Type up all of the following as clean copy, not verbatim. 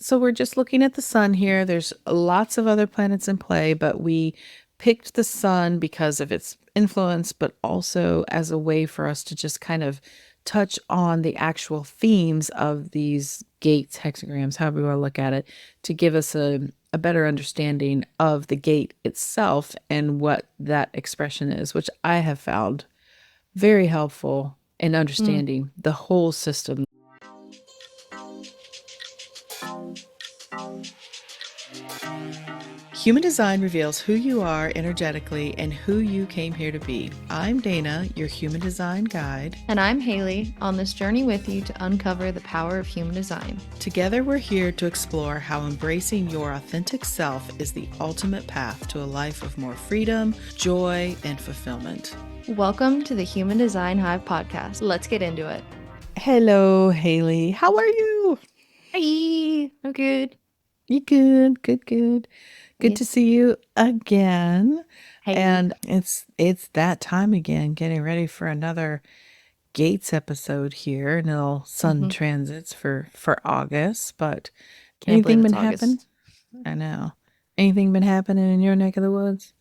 So we're just looking at the sun here. There's lots of other planets in play, but we picked the sun because of its influence, but also as a way for us to just kind of touch on the actual themes of these gates, hexagrams, however you want to look at it, to give us a better understanding of the gate itself and what that expression is, which I have found very helpful in Mm. understanding the whole system. Human design reveals who you are energetically and who you came here to be. I'm Dana, your human design guide. And I'm Haley, on this journey with you to uncover the power of human design. Together, we're here to explore how embracing your authentic self is the ultimate path to a life of more freedom, joy, and fulfillment. Welcome to the Human Design Hive podcast. Let's get into it. Hello, Haley. How are you? Hi, I'm good. You good? Good. Good to Yes. see you again. Hey. And it's that time again, getting ready for another Gates episode here, and little sun transits for August. But Can't believe anything it's been happening? August. I know. Anything been happening in your neck of the woods?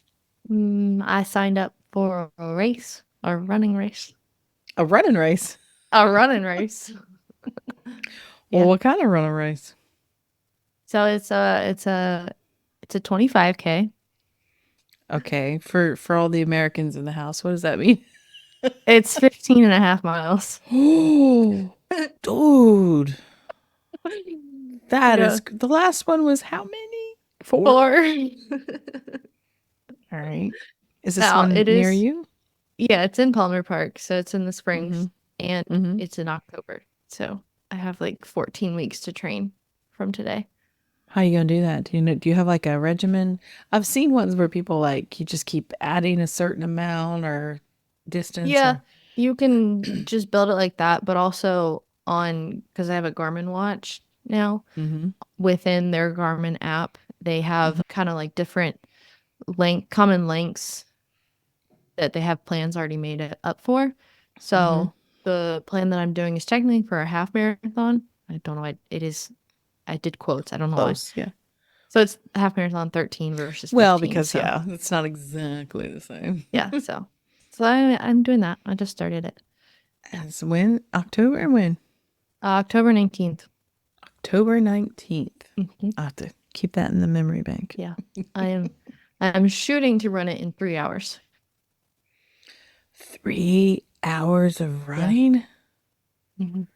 I signed up for a race, a running race. A running race? A running race. Well, Yeah. what kind of running race? So it's a 25K. Okay, for all the Americans in the house, what does that mean? It's 15 and a half miles. Oh, dude. That Yeah. is, the last one was how many? 4? Or All right. Is this now one it near is. you? Yeah, it's in Palmer Park, so it's in the Mm-hmm. springs, and Mm-hmm. it's in October. So I have like 14 weeks to train from today. How you gonna do that? Do you have like a regimen? I've seen ones where people like you just keep adding a certain amount or distance Yeah, or you can just build it like that, but also on, because I have a Garmin watch now, mm-hmm. within their Garmin app, they Mm-hmm. have kind of like different common lengths that they have plans already made it up for. Mm-hmm. So the plan that I'm doing is technically for a half marathon. I don't know why it is. I did quotes. I don't know why. Close, yeah. So it's half marathon 13 versus Well, 15. because So yeah, it's not exactly the same. yeah, so I'm doing that. I just started it. Yeah. It's when? October and when? October 19th. October 19th. Mhm. I have to keep that in the memory bank. Yeah. I'm shooting to run it in 3 hours. 3 hours of Yeah. running? Mhm.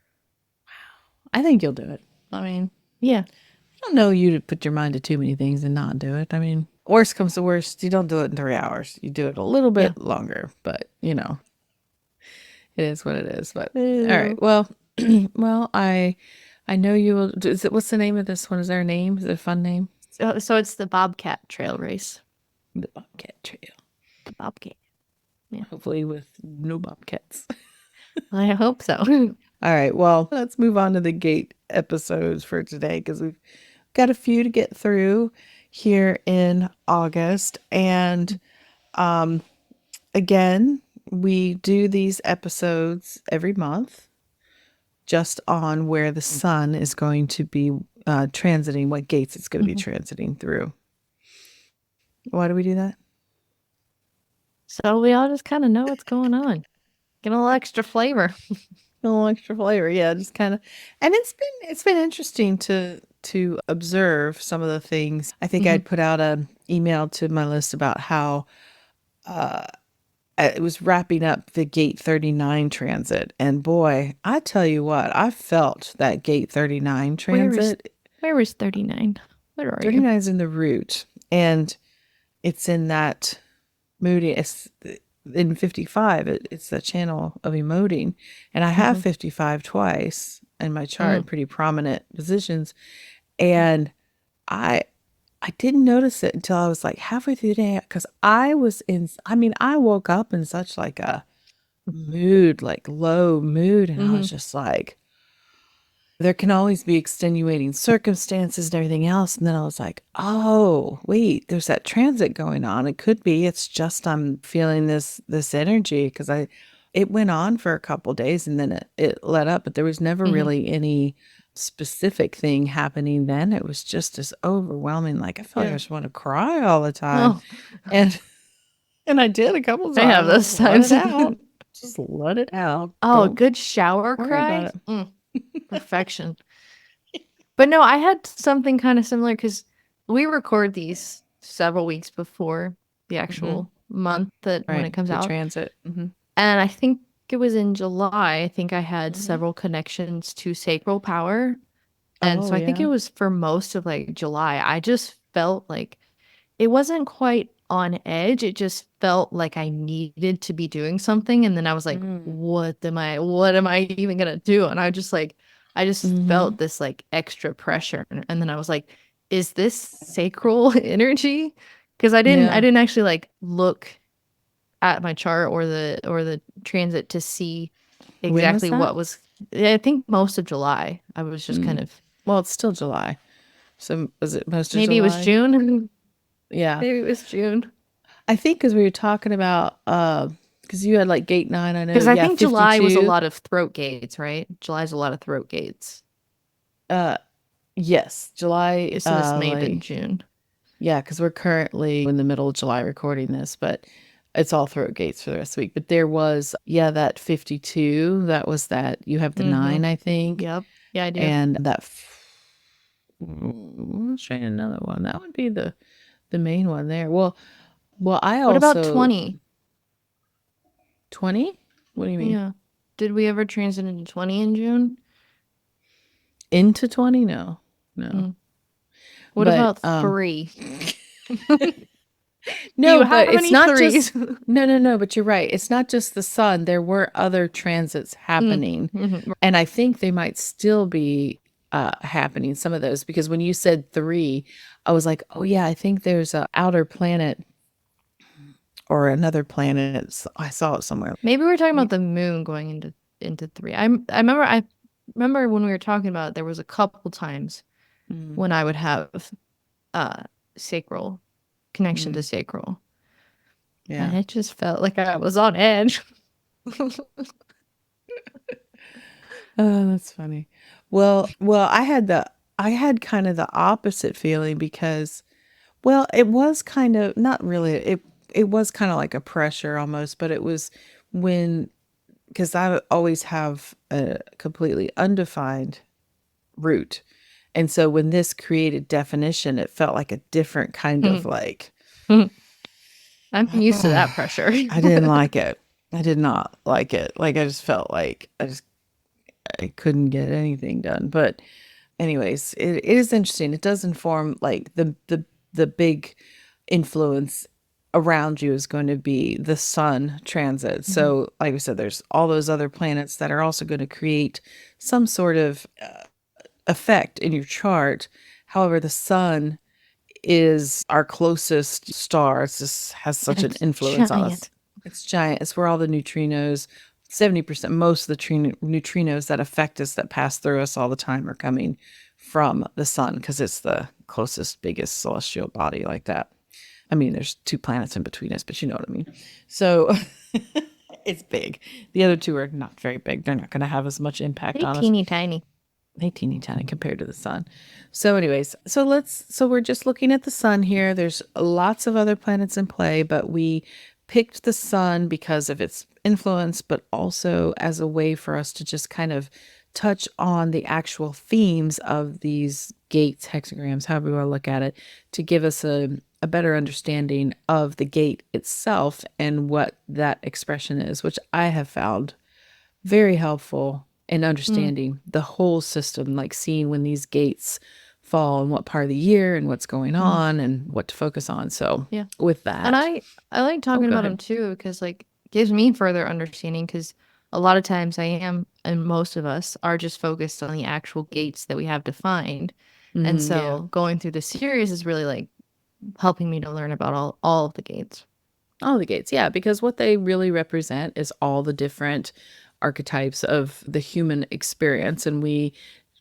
I think you'll do it. I mean, Yeah. I don't know you to put your mind to too many things and not do it. I mean, worst comes to worst, you don't do it in 3 hours. You do it a little Yeah. bit longer, but it is what it is. But all Ew. right. Well, well, I know you will. What's the name of this one? Is there a name? Is it a fun name? So it's the Bobcat Trail Race. The Bobcat Trail. The Bobcat. Yeah. Hopefully with no bobcats. I hope so. All right. Well, let's move on to the gate episodes for today because we've got a few to get through here in August. And again, we do these episodes every month just on where the sun is going to be transiting, what gates it's going to be transiting through. Why do we do that? So we all just kind of know what's going on. Get a little extra flavor. A little extra flavor, yeah, just kind of. And it's been interesting to observe some of the things. I think I'd put out an email to my list about how it was wrapping up the gate 39 transit, and boy, I tell you what, I felt that gate 39 transit. Where is 39? Where are you? 39 is in the root, and it's in that moody. It's in 55. It's the channel of emoting, and I have 55 twice in my chart in pretty prominent positions, and I I didn't notice it until I was like halfway through the day because I woke up in such like a mood, like low mood, and I was just like, there can always be extenuating circumstances and everything else. And then I was like, oh, wait, there's that transit going on. It could be it's just I'm feeling this energy because it went on for a couple days and then it let up, but there was never really any specific thing happening then. It was just as overwhelming. Like I felt like I Yeah. just want to cry all the time. Oh, And and I did a couple I have times. I was those like, let it times. out. Just let it out. Oh, a Don't good shower worry about cry. it. Perfection. But no, I had something kind of similar because we record these several weeks before the Hmm. actual month that when Right. it comes The out. transit. Hmm. And I think it was in July. I think I had Hmm. several connections to sacral power. And Oh so I think it yeah. was for most of like July. I just felt like it wasn't quite on edge. It just felt like I needed to be doing something. And then I was like, Mm. what am I even gonna do? And I just Hmm. felt this like extra pressure. And then I was like, is this sacral energy? Because I Yeah. didn't actually like look at my chart or the transit to see When was exactly that? what was. I think most of July. I was just kind Mm. of Well, it's still July. So was it most of maybe it was July? June. Yeah. Maybe it was June. I think because we were talking about because you had like gate 9, I know, Because I yeah, think July was a 52. lot of throat gates, right? July's a lot of throat gates. Uh yes, July So this may have been like June. yeah, because we're currently in the middle of July recording this, but it's all throat gates for the rest of the week. But there was, yeah, that 52. That was that you have the Mm-hmm. 9, I think. Yep. Yeah, I do. And that let's try another one. That would be the main one there. Well, I What about also 20? 20? What do you mean? Yeah. Did we ever transit into 20 in June? Into 20? No. No. Mm. What But about 3? Do you no, but have it's any not just threes? no, but you're right. It's not just the sun. There were other transits Mm. happening. Mhm. And I think they might still be happening, some of those, because when you said 3, I was like, oh yeah, I think there's a outer planet or another planet. I saw it somewhere. Maybe we're talking You- about the moon going into 3. I remember when we were talking about it, there was a couple times Mm, when I would have uh sacral connection to mm, sacral. And yeah. it just felt like I was on edge. Oh, that's funny. Well, I had kind of the opposite feeling because, well, it was kind of not really. It was kind of like a pressure almost, but it was when because I always have a completely undefined root, and so when this created definition, it felt like a different kind of like I'm used to that pressure. I didn't like it. I did not like it. Like I just felt like I couldn't get anything done. But anyways, it is interesting. It does inform like the big influence around you is going to be the sun transit. Mhm. So, like I said, there's all those other planets that are also going to create some sort of effect in your chart. However, the sun is our closest star. It just has And such an it's influence on us. giant. It's giant. It's where all the neutrinos, 70%, most of the neutrinos that affect us, that pass through us all the time, are coming from the sun because it's the closest, biggest celestial body like that. I mean, there's 2 planets in between us, but you know what I mean. So it's big. The other 2 are not very big. They're not going to have as much impact They on us. teeny tiny. They teeny tiny compared to the sun. So, anyways, so we're just looking at the sun here. There's lots of other planets in play, but we picked the sun because of its influence, but also as a way for us to just kind of touch on the actual themes of these gates, hexagrams, however you want to look at it, to give us a better understanding of the gate itself and what that expression is, which I have found very helpful in Mm, understanding the whole system, like seeing when these gates fall and what part of the year and what's going mm, on and what to focus on. So, yeah. with And that, I like oh, talking go about them ahead. too because like gives me further understanding because a lot of times I am and most of us are just focused on the actual gates that we have defined. And Hmm, yeah. so going through the series is really like helping me to learn about all of the gates. All the gates, yeah, because what they really represent is all the different archetypes of the human experience. And we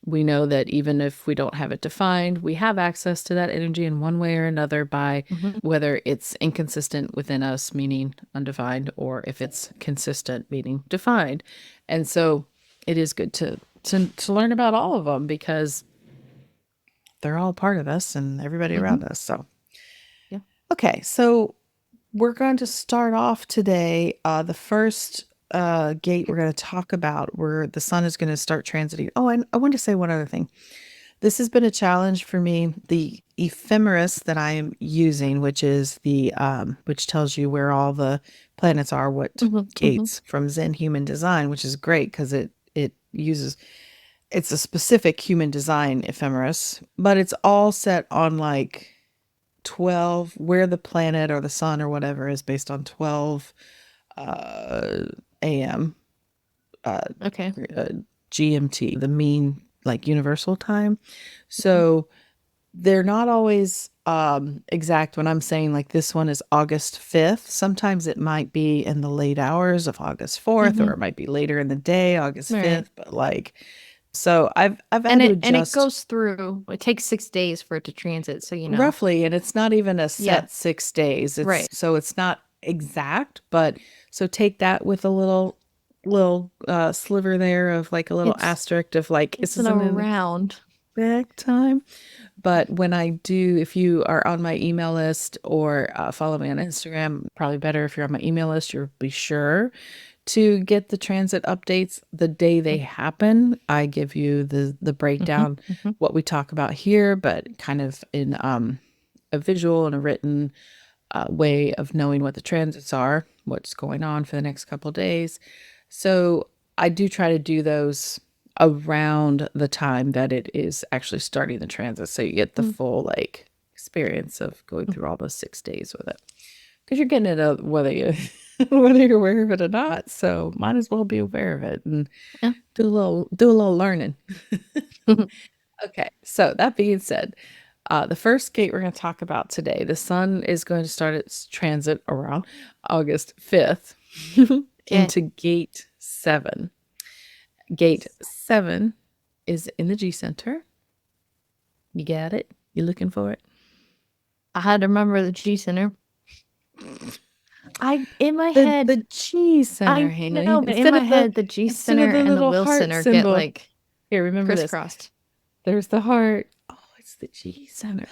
know that even if we don't have it defined, we have access to that energy in one way or another by Hmm. whether it's inconsistent within us, meaning undefined, or if it's consistent, meaning defined. And so it is good to to learn about all of them because they're all part of us and everybody Mm-hmm. around us. So, Yeah. okay. So we're going to start off today. The first gate we're going to talk about where the sun is going to start transiting. Oh, and I want to say one other thing. This has been a challenge for me. The ephemeris that I am using, which is the which tells you where all the planets are, what Mm-hmm. Mm-hmm. gates from Zen Human Design, which is great because it uses it's a specific human design ephemeris, but it's all set on like 12 where the planet or the sun or whatever is based on 12 a.m. uh, Okay. uh, GMT, the mean like universal time. Mhm. So they're not always exact when I'm saying like this one is August 5th. Sometimes it might be in the late hours of August 4th, or Mhm. it might be later in the day, August Right. 5th. But like, so I've And had to it adjust goes through. It takes 6 days for it to transit, so you know. roughly, and it's not even a Yeah. set 6 days. It's Right. so it's not exact, but so take that with a little sliver there of like a little It's asterisk of like this it's an isn't an around. exact time. But when I do, if you are on my email list or follow me on Instagram, probably better if you're on my email list, you'll be sure to get the transit updates the day they happen. I give you the Mm-hmm. breakdown, Mm-hmm. what we talk about here, but kind of in a visual and a written way of knowing what the transits are, what's going on for the next couple of days. So I do try to do those around the time that it is actually starting the transit. So you get the full like experience of going through all those 6 days with it. Because you're getting it whether you whether you're aware of it or not. So might as well be aware of it and Yeah. do a little learning. Okay. So that being said, the first gate we're going to talk about today, the sun is going to start its transit around August 5th Okay. into gate 7. Gate 7 is in the G center. You got it? You looking for it? I had to remember the G center. I in my The head, the G center, I Haley. know, but in my head, the G Instead of center the and the little Will heart center get symbol. like Here, remember this. crisscrossed. There's the heart. Oh, it's the G center.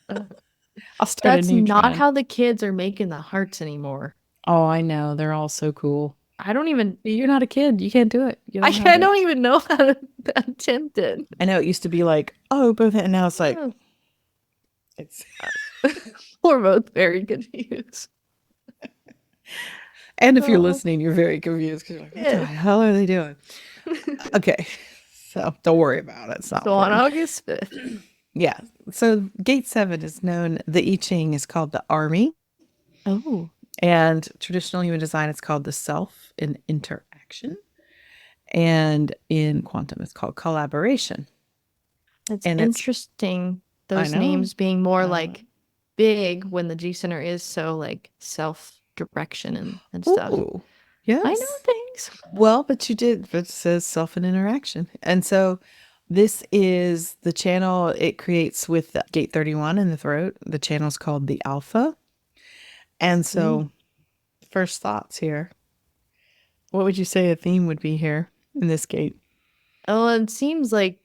I'll start a That's new not trend. how the kids are making the hearts anymore. Oh, I know. They're all so cool. I don't even You're not a kid. You can't do it. You I, don't have I it. don't even know how to attempt it. I know it used to be like, oh, both, and now it's like, Oh. it's. We're both very confused. And if you're Oh, listening, you're very confused because you're like, what the yeah. hell are they doing? Okay. So don't worry about it. It's not So on important. August 5th. Yeah. So gate 7 is known, the I Ching is called the army. Oh, And traditional human design, it's called the self in interaction. And in quantum, it's called collaboration. it's And it's, interesting. I Those know. names being more Uh, like big when the G center is so like self direction and stuff. oh, I know yes. things. Well, but you did, but it says self and interaction. And so this is the channel it creates with the gate 31 in the throat. The channel is called the alpha. And Ooh. so, first thoughts here. What would you say a theme would be here in this gate? Oh, it seems like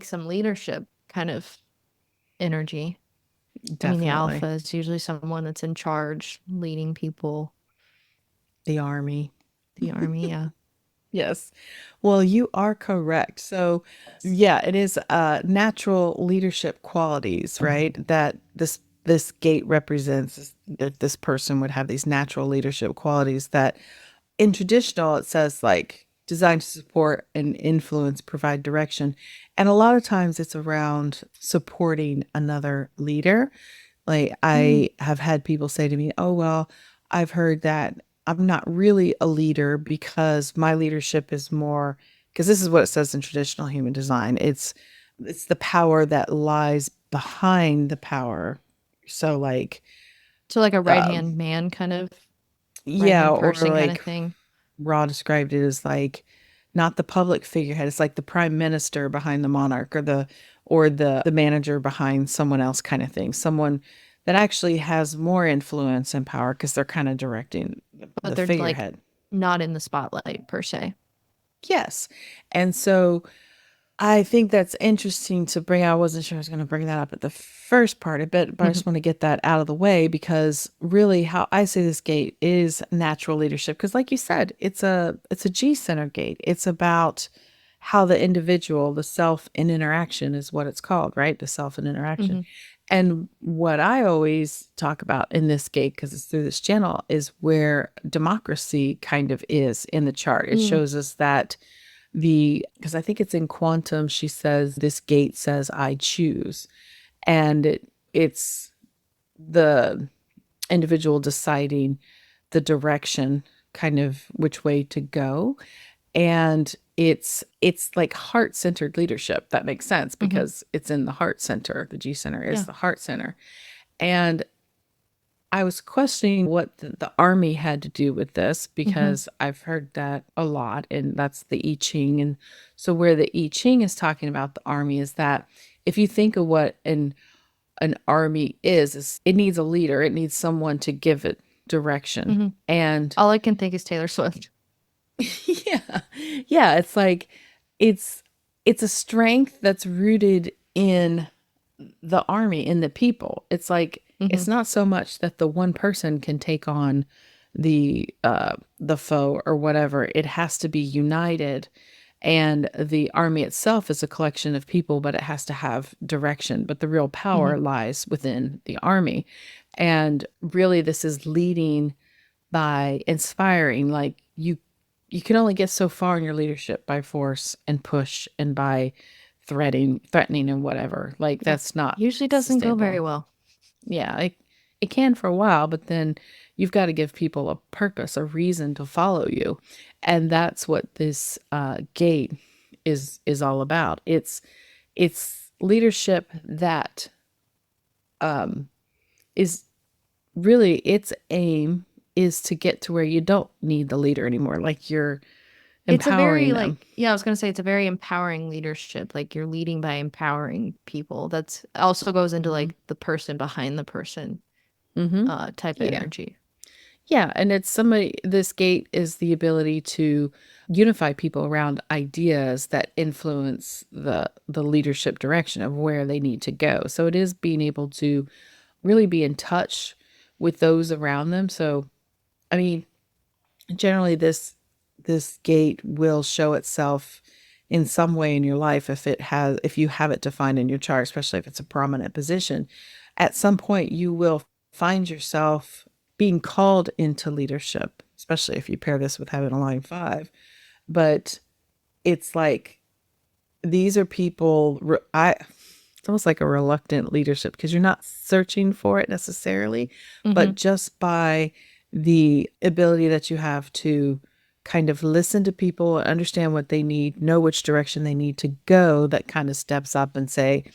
some leadership kind of energy. I mean, the Definitely alpha is usually someone that's in charge, leading people. the army. The army, yeah. Yes. Well, you are correct. So, yeah, it is natural leadership qualities, right? That this gate represents that this person would have these natural leadership qualities that in traditional it says like designed to support and influence, provide direction. And a lot of times it's around supporting another leader. Like Mm. I have had people say to me, "Oh, well, I've heard that I'm not really a leader because my leadership is more because this is what it says in traditional human design. It's the power that lies behind the power. So like So like a right um hand man kind of right yeah, hand or person kind of like thing. Raw described it as like not the public figurehead. It's like the prime minister behind the monarch or the manager behind someone else kind of thing. Someone that actually has more influence and power because they're kind of directing But the they're like figurehead. not in the spotlight per se. Yes. And so I think that's interesting to bring. I wasn't sure I was going to bring that up at the first part of it, but I Mhm. just want to get that out of the way because really how I see this gate is natural leadership. Because like you said, it's a G center gate. It's about how the individual, the self in interaction is what it's called, right? The self in interaction. Mhm. And what I always talk about in this gate, because it's through this channel, is where democracy kind of is in the chart. It Mm. shows us that because I think it's in quantum, she says this gate says I choose. And it's the individual deciding the direction, kind of which way to go. And it's like heart-centered leadership. That makes sense Mhm. because it's in the heart center. The G center is Yeah. the heart center. And I was questioning what the army had to do with this Mhm. because I've heard that a lot, and that's the I Ching. And so, where the I Ching is talking about the army is that if you think of what an army is it needs a leader, it needs someone to give it direction. Mhm. And All I can think is Taylor Swift. yeah, yeah, it's like it's it's a strength that's rooted in the army, in the people. It's like it's Mhm. not so much that the one person can take on the foe or whatever. It has to be united. And the army itself is a collection of people, but it has to have direction. But the real power Mhm. lies within the army. And really this is leading by inspiring. Like you can only get so far in your leadership by force and push and by threatening and whatever. Like Yeah. that's not Usually doesn't go very sustainable. well. Yeah, it can for a while, but then you've got to give people a purpose, a reason to follow you. And that's what this gate is all about. It's leadership that is really its aim is to get to where you don't need the leader anymore. Like you're It's a very empowering them. like yeah, I was gonna say it's a very empowering leadership. Like you're leading by empowering people. That's also goes into Hmm. like the person behind the person Hmm. type of Yeah. energy. Yeah, and it's somebody, this gate is the ability to unify people around ideas that influence the leadership direction of where they need to go. So it is being able to really be in touch with those around them. So I mean, generally this gate will show itself in some way in your life if you have it defined in your chart, especially if it's a prominent position. At some point you will find yourself being called into leadership, especially if you pair this with having a line 5. But it's like these are people it's almost like a reluctant leadership because you're not searching for it necessarily, but Hmm. just by the ability that you have to kind of listen to people, understand what they need, know which direction they need to go, that kind of steps up and say,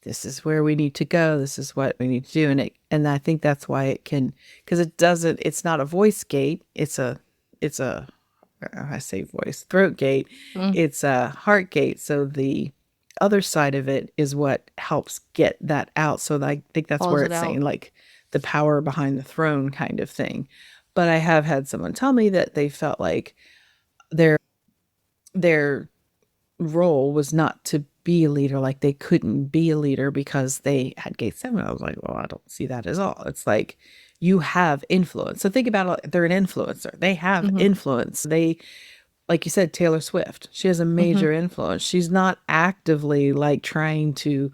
this is where we need to go, this is what we need to do. And I think that's why it can, because it's not a voice gate, it's a I say voice, throat gate. Mm. It's a heart gate. So the other side of it is what helps get that out. So I think that's Calls where it it's saying out. like the power behind the throne kind of thing. But I have had someone tell me that they felt like their their role was not to be a leader, like they couldn't be a leader because they had gate 7. I was like, well, I don't see that at all. It's like you have influence. So think about it, they're an influencer. They have Hmm. influence. They, like you said, Taylor Swift, she has a Hmm. major influence. She's not actively like trying to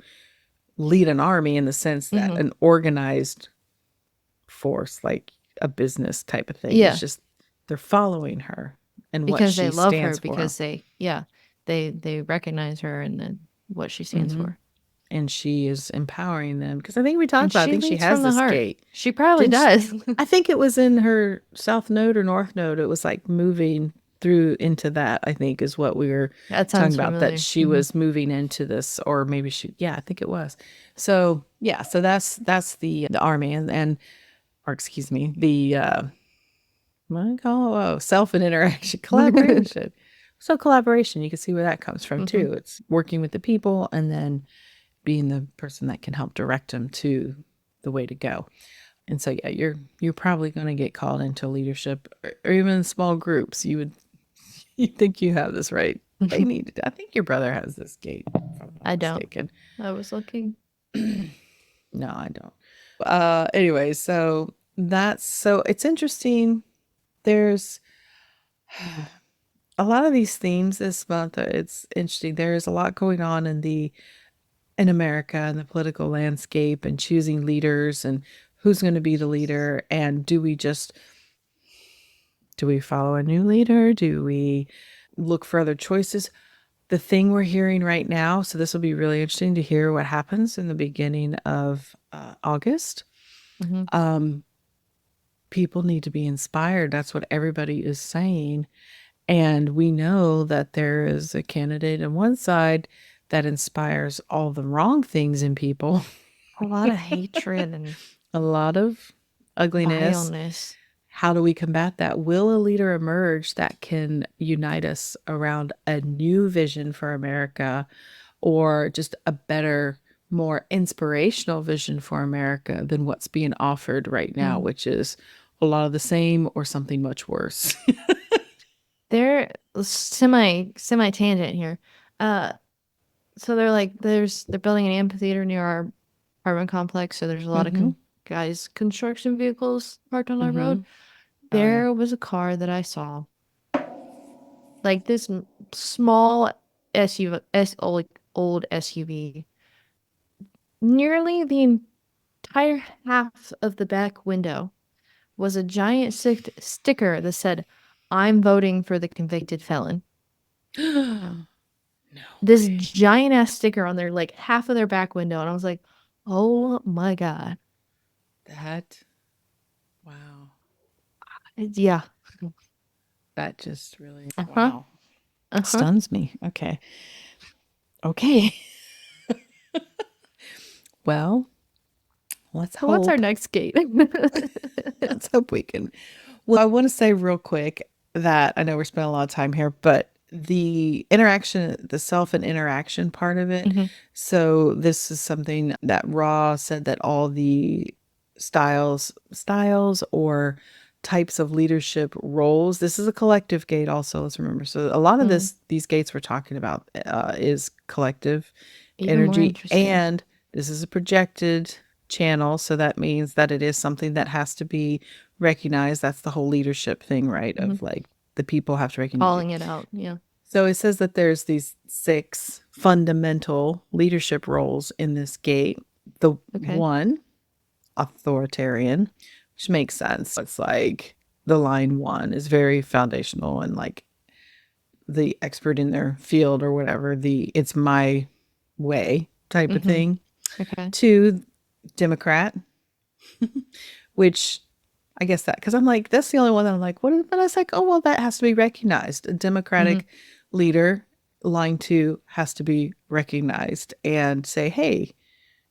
lead an army in the sense that Hmm. an organized force, like a business type of thing. It's Yeah, just they're following her and what because they she love her stands for. because they recognize her and then what she stands Hmm. for. And she is empowering them because I think we talked And about, I she think she leads has from the this heart. gate. She probably Didn't she? does. I think it was in her south node or north node. It was like moving through into that, I think is what we were That talking sounds about, that familiar. she was moving into this, or maybe yeah, I think it was. So yeah, so that's the army and or excuse me, the what do I call it? Oh, self and interaction, collaboration. So collaboration, you can see where that comes from Hmm. too. It's working with the people and then being the person that can help direct them to the way to go. And so yeah, you're probably going to get called into leadership or even small groups. You would You think you have this right. They need to, I think your brother has this gate, if I'm I not don't. mistaken. I was looking. No, I don't. Anyway, so it's interesting. There's a lot of these themes this month. It's interesting. There is a lot going on in America and the political landscape and choosing leaders and who's going to be the leader, and do we follow a new leader? Do we look for other choices? The thing we're hearing right now, so this will be really interesting to hear what happens in the beginning of August. Hmm. Um, People need to be inspired. That's what everybody is saying. And we know that there is a candidate on one side that inspires all the wrong things in people, A lot of hatred and a lot of ugliness. vileness. How do we combat that? Will a leader emerge that can unite us around a new vision for America, or just a better, more inspirational vision for America than what's being offered right now, Mm. which is a lot of the same or something much worse? They're semi tangent here. Uh, so they're like, they're building an amphitheater near our apartment complex. So there's a lot of Mm-hmm. guys construction vehicles parked on our Mm-hmm. road. Oh yeah. There was a car that I saw, like this small SUV, old SUV. Nearly the entire half of the back window was a giant sticker that said, "I'm voting for the convicted felon." No This way. giant ass sticker on their like half of their back window, and I was like, "Oh my god, That, wow. yeah, That just really, uh huh, wow. uh huh." Stuns me. Okay. Okay. Well, let's So what's our hope. next gate? Let's hope we can. Well, I want to say real quick that I know we're spending a lot of time here, but the interaction, the self and interaction part of it. Hmm. So this is something that Raw said that all the styles or types of leadership roles. This is a collective gate also, let's remember. So a lot of Mm. these gates we're talking about is collective Even more energy, interesting. and this is a projected channel, so that means that it is something that has to be recognized. That's the whole leadership thing, right? Hmm. Of like the people have to recognize you. Calling it out, yeah. So it says that there's these 6 fundamental leadership roles in this gate. The Okay. one, authoritarian, which makes sense. It's like the line 1 is very foundational and like the expert in their field or whatever, the it's my way type of Hmm. thing. Okay. 2, Democrat, which I guess that, because I'm like, that's the only one that I'm like, what is, but I was like, oh, well, that has to be recognized. A Hmm. Democratic leader, line 2, has to be recognized and say, hey,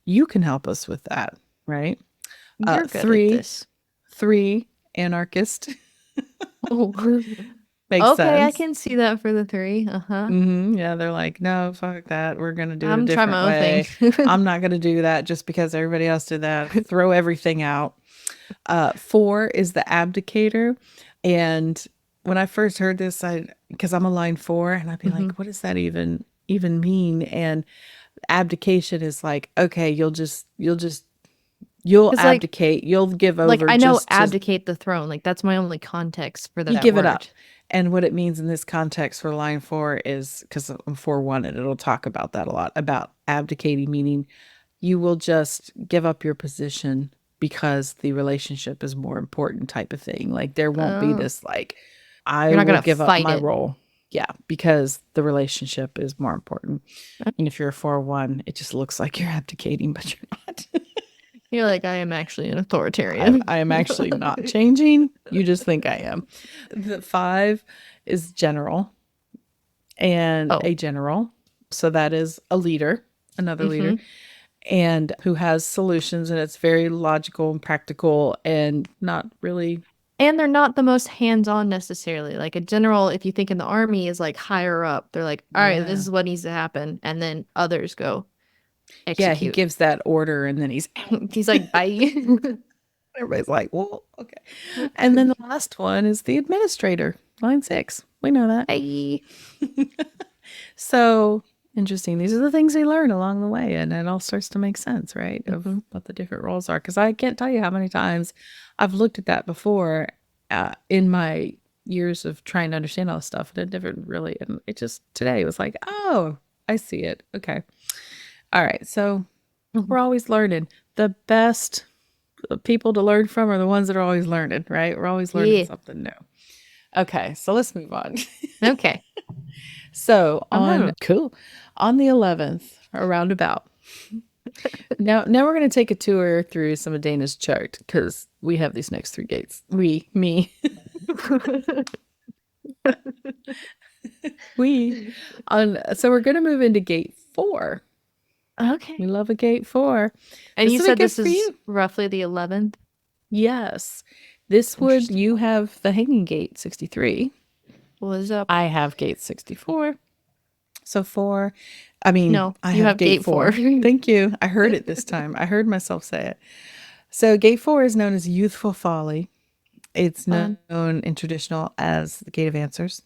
you can help us with that, right? You're good at 3, this. 3, anarchist. Oh. Makes Okay, I sense. can see that for the three. Uh-huh. Yeah, they're like, no, fuck that. We're going to do it a I'm trying different my own thing. way. I'm not going to do that just because everybody else did that. Throw everything out. 4 is the abdicator. And when I first heard this, because I'm a line 4, and I'd be Hmm. like, what does that even mean? And abdication is like, okay, you'll Because abdicate, you'll give like over I know just to, abdicate the throne. Like that's my only context for you that give it word. up. And what it means in this context for line 4 is, because I'm 4-1, and it'll talk about that a lot, about abdicating, meaning you will just give up your position because the relationship is more important type of thing. Like there won't be Oh, this like, I you're not will gonna give up fight my it. role. Yeah, because the relationship is more important. And if you're a 4-1, it just looks like you're abdicating, but you're not. You're like, I am actually an I, authoritarian. I am actually not changing. You just think I am. The 5 is general, and Oh. a general. So that is a leader, another leader, Mm-hmm. and who has solutions, and it's very logical and practical and not really. And they're not the most hands-on necessarily. Like a general, if you think in the army, is like higher up. They're like, all right, this Yeah. is what needs to happen. And then others go Yeah, he execute. gives that order and then he's He's like, bye. everybody's like, well, okay. And then the last one is the administrator, line 6. We know that. Hey. So interesting. These are the things they learn along the way, and it all starts to make sense, right? Of Mhm. what the different roles are. Because I can't tell you how many times I've looked at that before in my years of trying to understand all this stuff, and it never really. And it just today was like, oh, I see it. Okay, all right. So we're Mhm. always learning. The best people to learn from are the ones that are always learning, right? We're always learning Yeah. something new. Okay, so let's move on. Okay. So Oh on no. cool, on the 11th, around about. Now we're gonna take a tour through some of Dana's chart because we have these next three gates. Me, we. On so we're gonna move into gate 4. We Okay. love a gate 4. And This you will be said good this for is you. roughly the 11th? Yes, this would Interesting. you have the hanging gate 63. What is up? I have gate 64. So 4. I mean, No, I you have have gate gate 4. 4. Thank you. I heard it this time. I heard myself say it. So gate 4 is known as youthful folly. It's Fun. known in traditional as the gate of answers.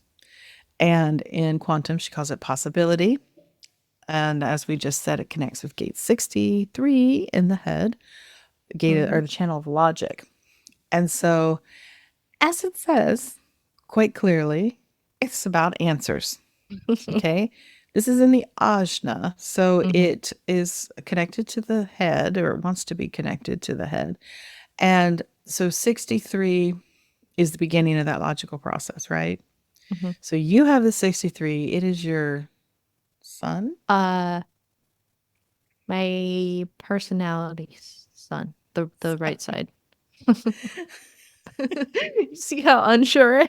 And in quantum, she calls it possibility. And as we just said, it connects with gate 63 in the head, the gate or Mhm. the channel of logic. And so, as it says quite clearly, it's about answers. Okay. This is in the ajna. So Mhm. it is connected to the head, or it wants to be connected to the head. And so 63 is the beginning of that logical process, right? Mhm. So you have the 63. It is your son. Uh, my personality son, the right side. You see how unsure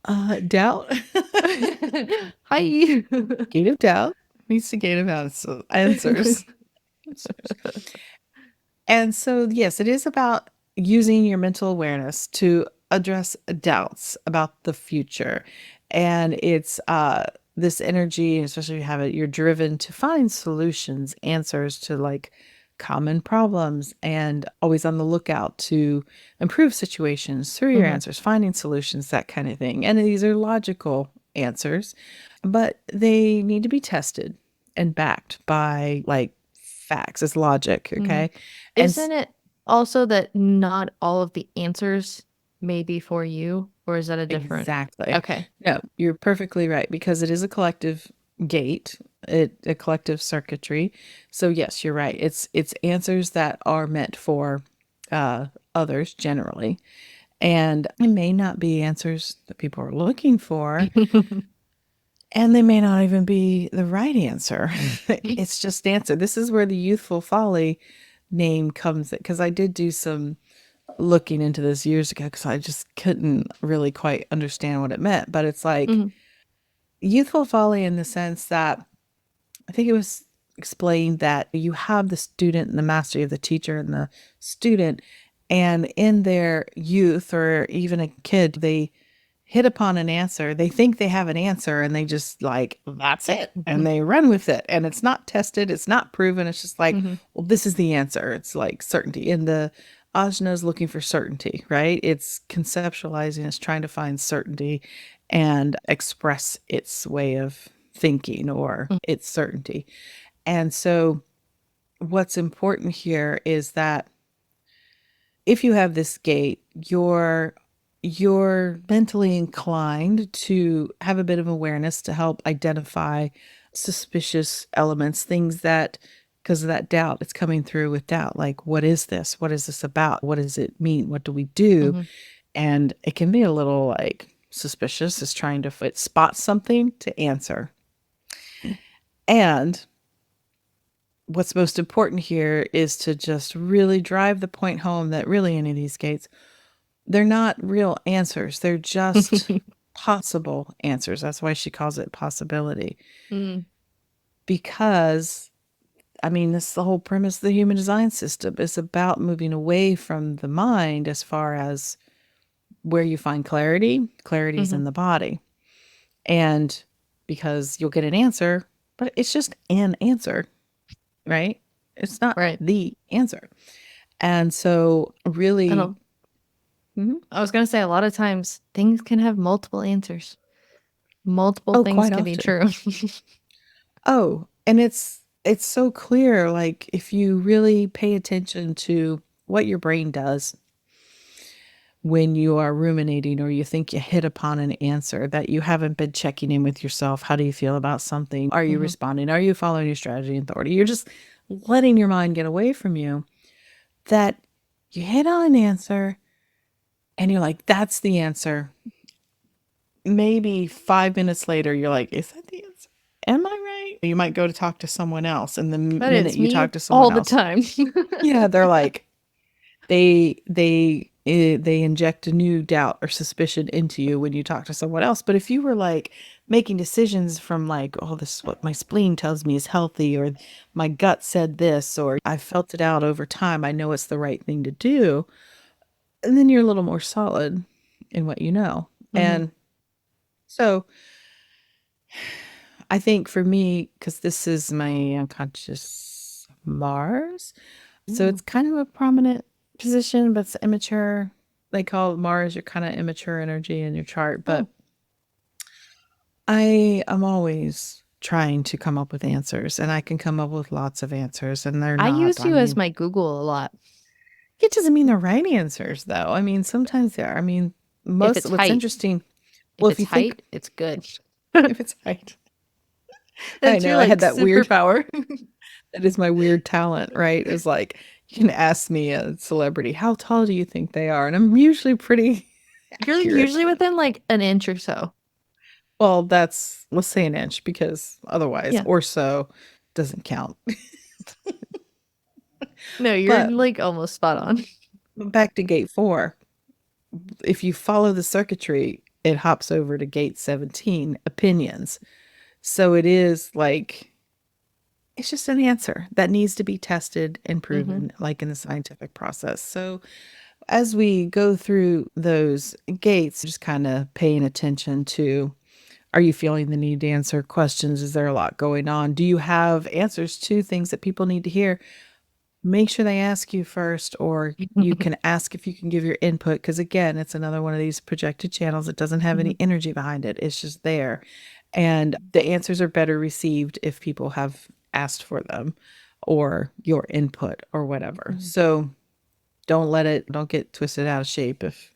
I Doubt. am? Hi. Gate of doubt meets the gate of answers. Answers. And so, yes, it is about using your mental awareness to address doubts about the future. And it's this energy, especially if you have it, you're driven to find solutions, answers to like common problems, and always on the lookout to improve situations through your Mhm. answers, finding solutions, that kind of thing. And these are logical answers, but they need to be tested and backed by like facts as logic. Mhm. Okay. And Isn't it also that not all of the answers may be for you, or is that a different? exactly. Okay. No, you're perfectly right because it is a collective gate, a collective circuitry. So yes, you're right. It's answers that are meant for others generally. And it may not be answers that people are looking for, and they may not even be the right answer. It's just answer. This is where the youthful folly name comes because I did do some looking into this years ago because I just couldn't really quite understand what it meant. But it's like Mhm. youthful folly in the sense that I think it was explained that you have the student and the master, you have the teacher and the student, and in their youth or even a kid, they hit upon an answer. They think they have an answer and they just like, that's it. And Mhm. they run with it. And it's not tested, it's not proven. It's just like, Mhm. well, this is the answer. It's like certainty. And the ajna is looking for certainty, right? It's conceptualizing, it's trying to find certainty and express its way of thinking or Mhm. its certainty. And so, what's important here is that if you have this gate, you're mentally inclined to have a bit of awareness to help identify suspicious elements, things that because of that doubt, it's coming through with doubt. Like, what is this? What is this about? What does it mean? What do we do? Mhm. And it can be a little like suspicious, is trying to spot something to answer. And what's most important here is to just really drive the point home that really any of these gates, they're not real answers. They're just possible answers. That's why she calls it possibility. Mm. Because, I mean, this is the whole premise of the human design system. It's about moving away from the mind as far as where you find clarity. Clarity is Mhm. in the body. And because you'll get an answer, but it's just an answer, right? It's not Right. the answer. And so, And really, a I was gonna say a lot of times things can have multiple answers. Multiple Oh, things quite can be often. true. Oh, and it's so clear, like if you really pay attention to what your brain does when you are ruminating or you think you hit upon an answer that you haven't been checking in with yourself. How do you feel about something? Are you Hmm. responding? Are you following your strategy and authority? You're just letting your mind get away from you. That you hit on an answer and you're like, that's the answer. Maybe 5 minutes later, you're like, is that the answer? Am I right? You might go to talk to someone else. And the But minute it's you me talk to all someone the else, time. yeah, they're like, they inject a new doubt or suspicion into you when you talk to someone else. But if you were like making decisions from like, oh, this is what my spleen tells me is healthy, or my gut said this, or I felt it out over time, I know it's the right thing to do, and then you're a little more solid in what you know. Hmm. And so I think for me, because this is my unconscious Mars, so Ooh. it's kind of a prominent position, but it's immature. They call Mars your kind of immature energy in your chart. Oh, But I am always trying to come up with answers, and I can come up with lots of answers, and they're I not, use I you as mean, my Google a lot. it doesn't mean they're right answers, though. I mean, sometimes they are. I mean, If most it's what's height, interesting, if well, if it's you think, height, it's good. if it's right, I That's your know I like had that weird. superpower. That is my weird talent, right? Is like you can ask me a celebrity, how tall do you think they are? And I'm usually pretty You're accurate. usually within like an inch or so. Well, that's let's say an inch because otherwise Yeah. or so doesn't count. No, you're But like almost spot on. back to gate 4. If you follow the circuitry, it hops over to gate 17, opinions. So it is like it's just an answer that needs to be tested and Hmm. proven like in the scientific process. So as we go through those gates, just kind of paying attention to, are you feeling the need to answer questions? Is there a lot going on? Do you have answers to things that people need to hear? Make sure they ask you first, or you can ask if you can give your input. Because again, it's another one of these projected channels that doesn't have Hmm. any energy behind it, it's just there. And the answers are better received if people have asked for them or your input or whatever. Hmm. So don't get twisted out of shape if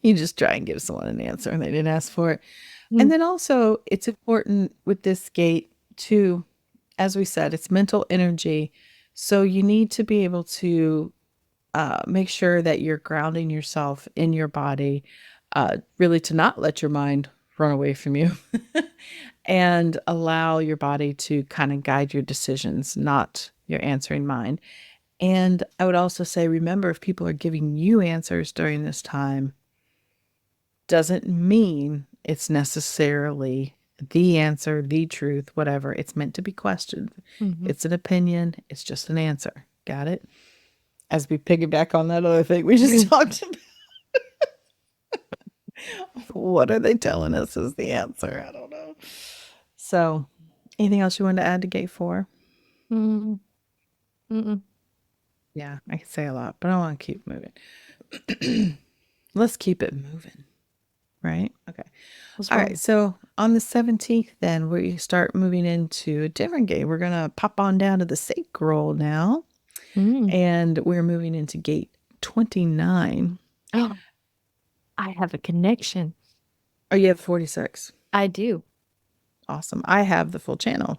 you just try and give someone an answer and they didn't ask for it. And then also, it's important with this gate too, as we said, it's mental energy. So you need to be able to make sure that you're grounding yourself in your body, really to not let your mind run away from you and allow your body to kind of guide your decisions, not your answering mind. And I would also say, remember, if people are giving you answers during this time, doesn't mean it's necessarily the answer, the truth, whatever. It's meant to be questioned. Hmm. It's an opinion. It's just an answer. Got it? As we piggyback on that other thing we just talked about, what are they telling us is the answer? I don't know. So, anything else you wanted to add to gate 4? Mm-mm. Mm-mm. Yeah, I could say a lot, but I want to keep moving. Let's keep it moving, right? Okay. Let's All right. roll. So on the 17th, then we start moving into a different gate. We're going to pop on down to the sacral now, Mm. and we're moving into gate 29. Oh, I have a connection. Oh, you have 46. I do. Awesome. I have the full channel.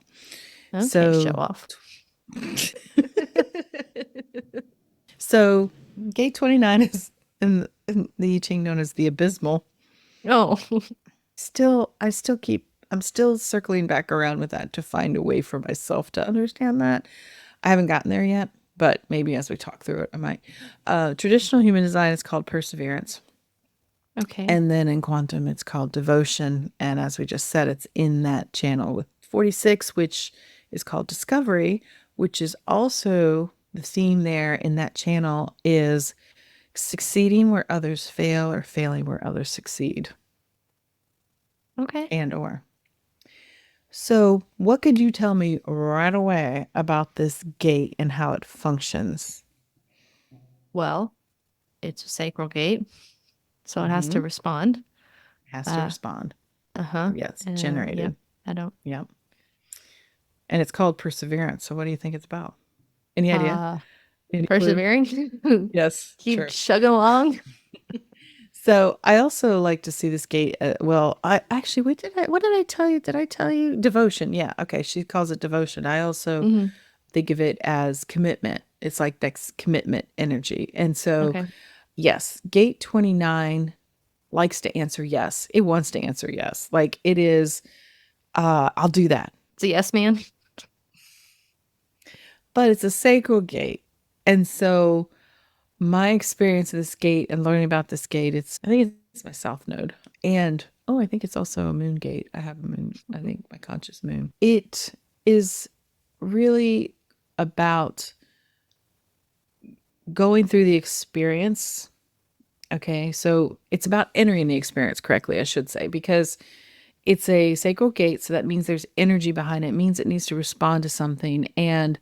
Okay, show So, off. so gate 29 is in the I Ching known as the abysmal. Oh. I'm still circling back around with that to find a way for myself to understand that. I haven't gotten there yet, but maybe as we talk through it, I might. Traditional human design is called perseverance. Okay. And then in quantum, it's called devotion. And as we just said, it's in that channel with 46, which is called discovery, which is also the theme there in that channel is succeeding where others fail or failing where others succeed Okay. and or. So, what could you tell me right away about this gate and how it functions? Well, it's a sacral gate, so it has to Mm-hmm. respond. Has to Uh, respond. uh-huh. Yeah, it's Yeah, generated. I don't. Yep. And it's called perseverance. So what do you think it's about? Any idea? Uh, Any clue? persevering. Yes, Keep sure. chugging along. So I also like to see this gate. Well, I actually, what did I tell you? Did I tell you devotion? Yeah. Okay. She calls it devotion. I also Hmm. think of it as commitment. It's like that's commitment energy. And so, Okay. yes, gate 29 likes to answer yes. It wants to answer yes. Like it is, I'll do that. It's a yes man. But it's a sacral gate. And so my experience of this gate and learning about this gate, I think it's my south node. And oh, I think it's also a moon gate. I have a moon, I think my conscious moon. It is really about going through the experience. Okay. So it's about entering the experience correctly, I should say, because it's a sacral gate. So that means there's energy behind it. It means it needs to respond to something. And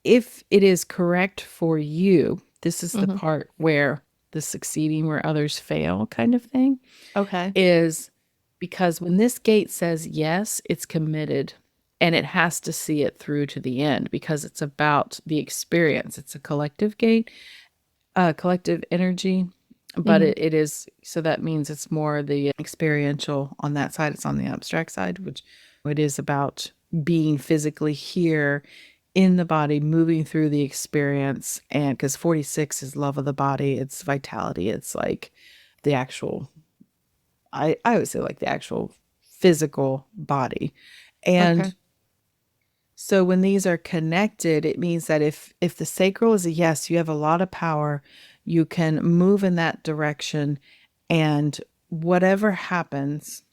if it is correct for you, this is the Hmm. part where the succeeding where others fail kind of thing Okay. is because when this gate says yes, it's committed and it has to see it through to the end because it's about the experience. It's a collective gate, collective energy, but Hmm. it is so that means it's more the experiential on that side. It's on the abstract side, which it is about being physically here in the body, moving through the experience. And because 46 is love of the body, it's vitality, it's like the actual, I would say, like the actual physical body. Okay. And so when these are connected, it means that if the sacral is a yes, you have a lot of power. You can move in that direction, and whatever happens,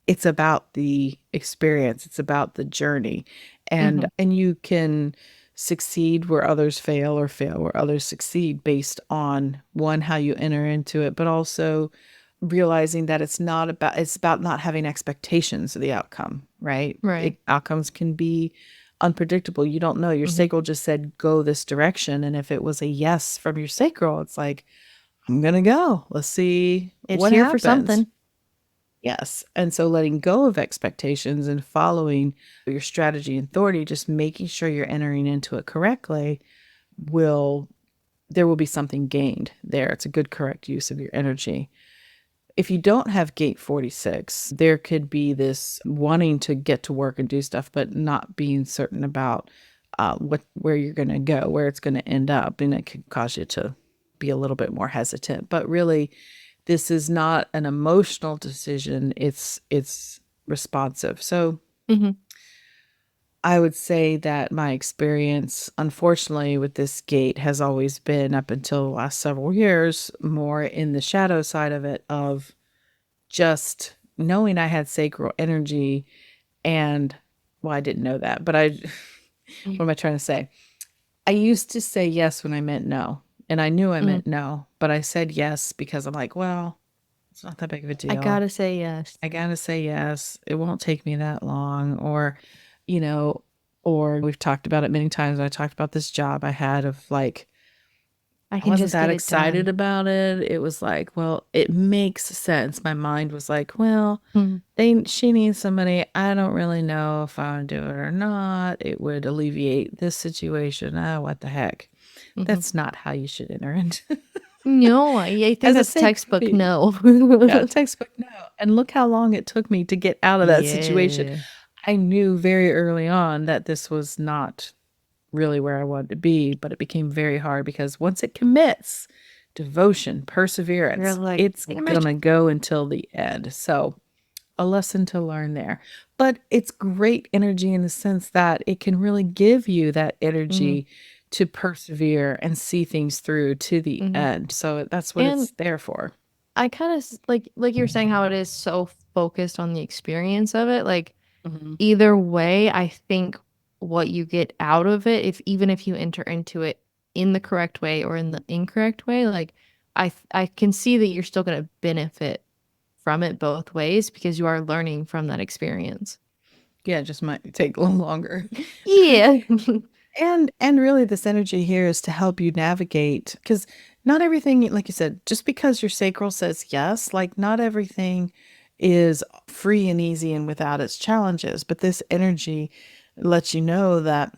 it's about the experience. It's about the journey, and Hmm. you can succeed where others fail, or fail where others succeed, based on one, how you enter into it, but also realizing that it's about not having expectations of the outcome, right? Right. Outcomes can be unpredictable. You don't know. Your Hmm. sacral just said go this direction, and if it was a yes from your sacral, it's like, I'm gonna go, let's see It's what here for happens. something. Yes. And so letting go of expectations and following your strategy and authority, just making sure you're entering into it correctly, will there will be something gained there. It's a good correct use of your energy. If you don't have gate 46, there could be this wanting to get to work and do stuff, but not being certain about where you're going to go, where it's going to end up. And it could cause you to be a little bit more hesitant. But really, this is not an emotional decision. It's responsive. So Hmm. I would say that my experience, unfortunately, with this gate has always been, up until the last several years, more in the shadow side of it, of just knowing I had sacral energy. And well, I didn't know that, but what am I trying to say? I used to say yes when I meant no. And I knew I Hmm. meant no, but I said yes because I'm like, well, it's not that big of a I deal. gotta say yes. I gotta say yes. It won't take me that long. Or, you know, or we've talked about it many times. I talked about this job I had of like, I I can wasn't just that get it excited done. about it. It was like, well, it makes sense. My mind was like, well, Hmm. she needs somebody. I don't really know if I want to do it or not. It would alleviate this situation. Ah, what the heck? Hmm. That's not how you should enter into No, I think as a that's sacred textbook being. no. Yeah, textbook no. And look how long it took me to get out of that situation. Yeah. I knew very early on that this was not really where I wanted to be, but it became very hard because once it commits, devotion, You're perseverance, like, it's damn it. gonna go until the end. So, a lesson to learn there. But it's great energy in the sense that it can really give you that Hmm. energy to persevere and see things through to the Hmm. end. So, that's what And it's there for. I kind of like you're saying how it is so focused on the experience of it. Like Hmm. either way, I think what you get out of it, if even if you enter into it in the correct way or in the incorrect way, like I can see that you're still going to benefit from it both ways because you are learning from that experience. Yeah, it just might take a little longer. Yeah. And really this energy here is to help you navigate, because not everything, like you said, just because your sacral says yes, like not everything is free and easy and without its challenges, but this energy lets you know that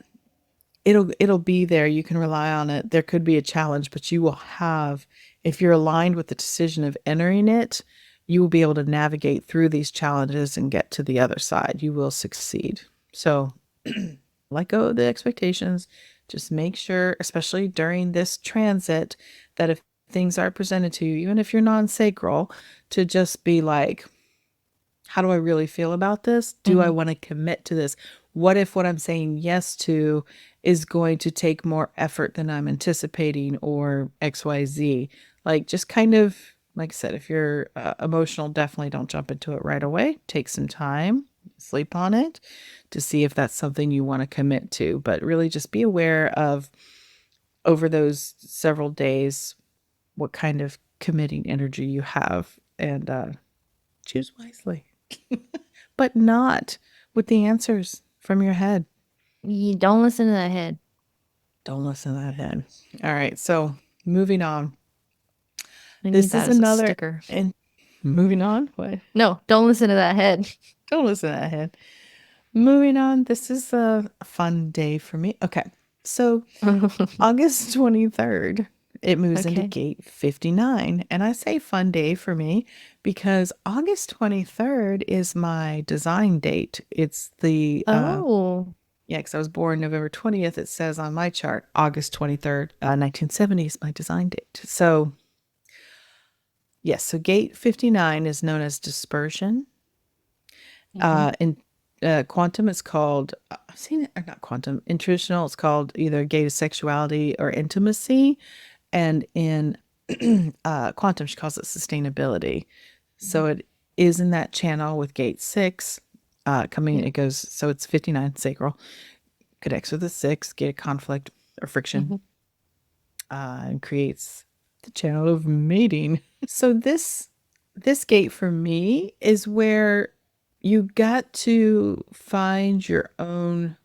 it'll be there. You can rely on it. There could be a challenge, but you will have, if you're aligned with the decision of entering it, you will be able to navigate through these challenges and get to the other side. You will succeed. So let go of the expectations. Just make sure, especially during this transit, that if things are presented to you, even if you're non-sacral, to just be like, how do I really feel about this? Do I want to commit to this? What if what I'm saying yes to is going to take more effort than I'm anticipating, or XYZ? Like, just kind of, like I said, if you're emotional, definitely don't jump into it right away. Take some time, sleep on it to see if that's something you want to commit to. But really just be aware of, over those several days, what kind of committing energy you have, and choose wisely. But not with the answers from your head. You don't listen to that head. Don't listen to that head. All right. So moving on. I need This that is as a another. sticker. And moving on. What? No, don't listen to that head. Don't listen to that head. Moving on. This is a fun day for me. Okay. So August 23rd, it moves into Okay. gate 59. And I say fun day for me because August 23rd is my design date. It's the Oh. yeah, because I was born November 20th. It says on my chart, August 23rd, 1970 is my design date. So, yes, so gate 59 is known as dispersion. In quantum, it's called, I've seen it, or not quantum, in traditional, it's called either gate of sexuality or intimacy. And in quantum, she calls it sustainability. So it is in that channel with gate 6 coming, Yeah. it goes, so it's 59 sacral, connects with the 6, gate of conflict or friction, and creates the channel of mating. So this gate for me is where you got to find your own.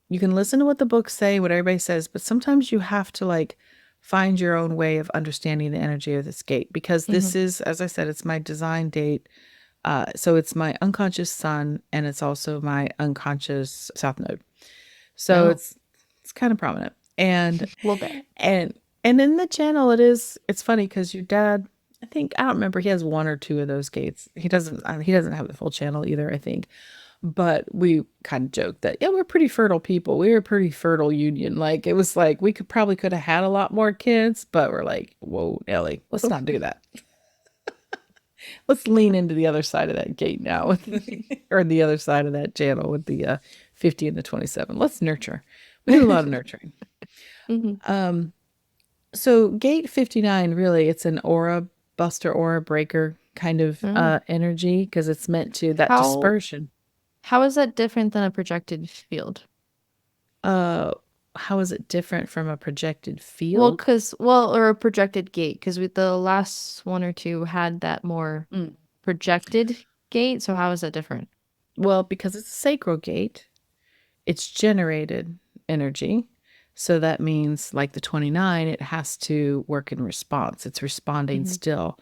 You can listen to what the books say, what everybody says, but sometimes you have to like find your own way of understanding the energy of this gate, because this is, as I said, it's my design date. So it's my unconscious sun, and it's also my unconscious south node. So No. it's kind of prominent. And A little bit. and and in the channel it's funny because your dad, I think, I don't remember, he has one or two of those gates. He doesn't have the full channel either, I think. But we kind of joked that, yeah, we're pretty fertile people. We were a pretty fertile union. Like, it was like we could have had a lot more kids, but we're like, whoa, Ellie, let's not do that. Let's lean into the other side of that gate now or the other side of that channel with the 50 and the 27. Let's nurture. We do a lot of nurturing. Mhm. So gate 59, really, it's an aura buster, aura breaker kind of Oh. energy, because it's meant to that How dispersion. how is that different than a projected field? Uh, how is it different from a projected Well, field? or a projected gate, because with the last one or two had that more projected gate. So how is that different? Well, because it's a sacral gate, it's generated energy. So that means, like the 29, it has to work in response. It's responding Hmm. still.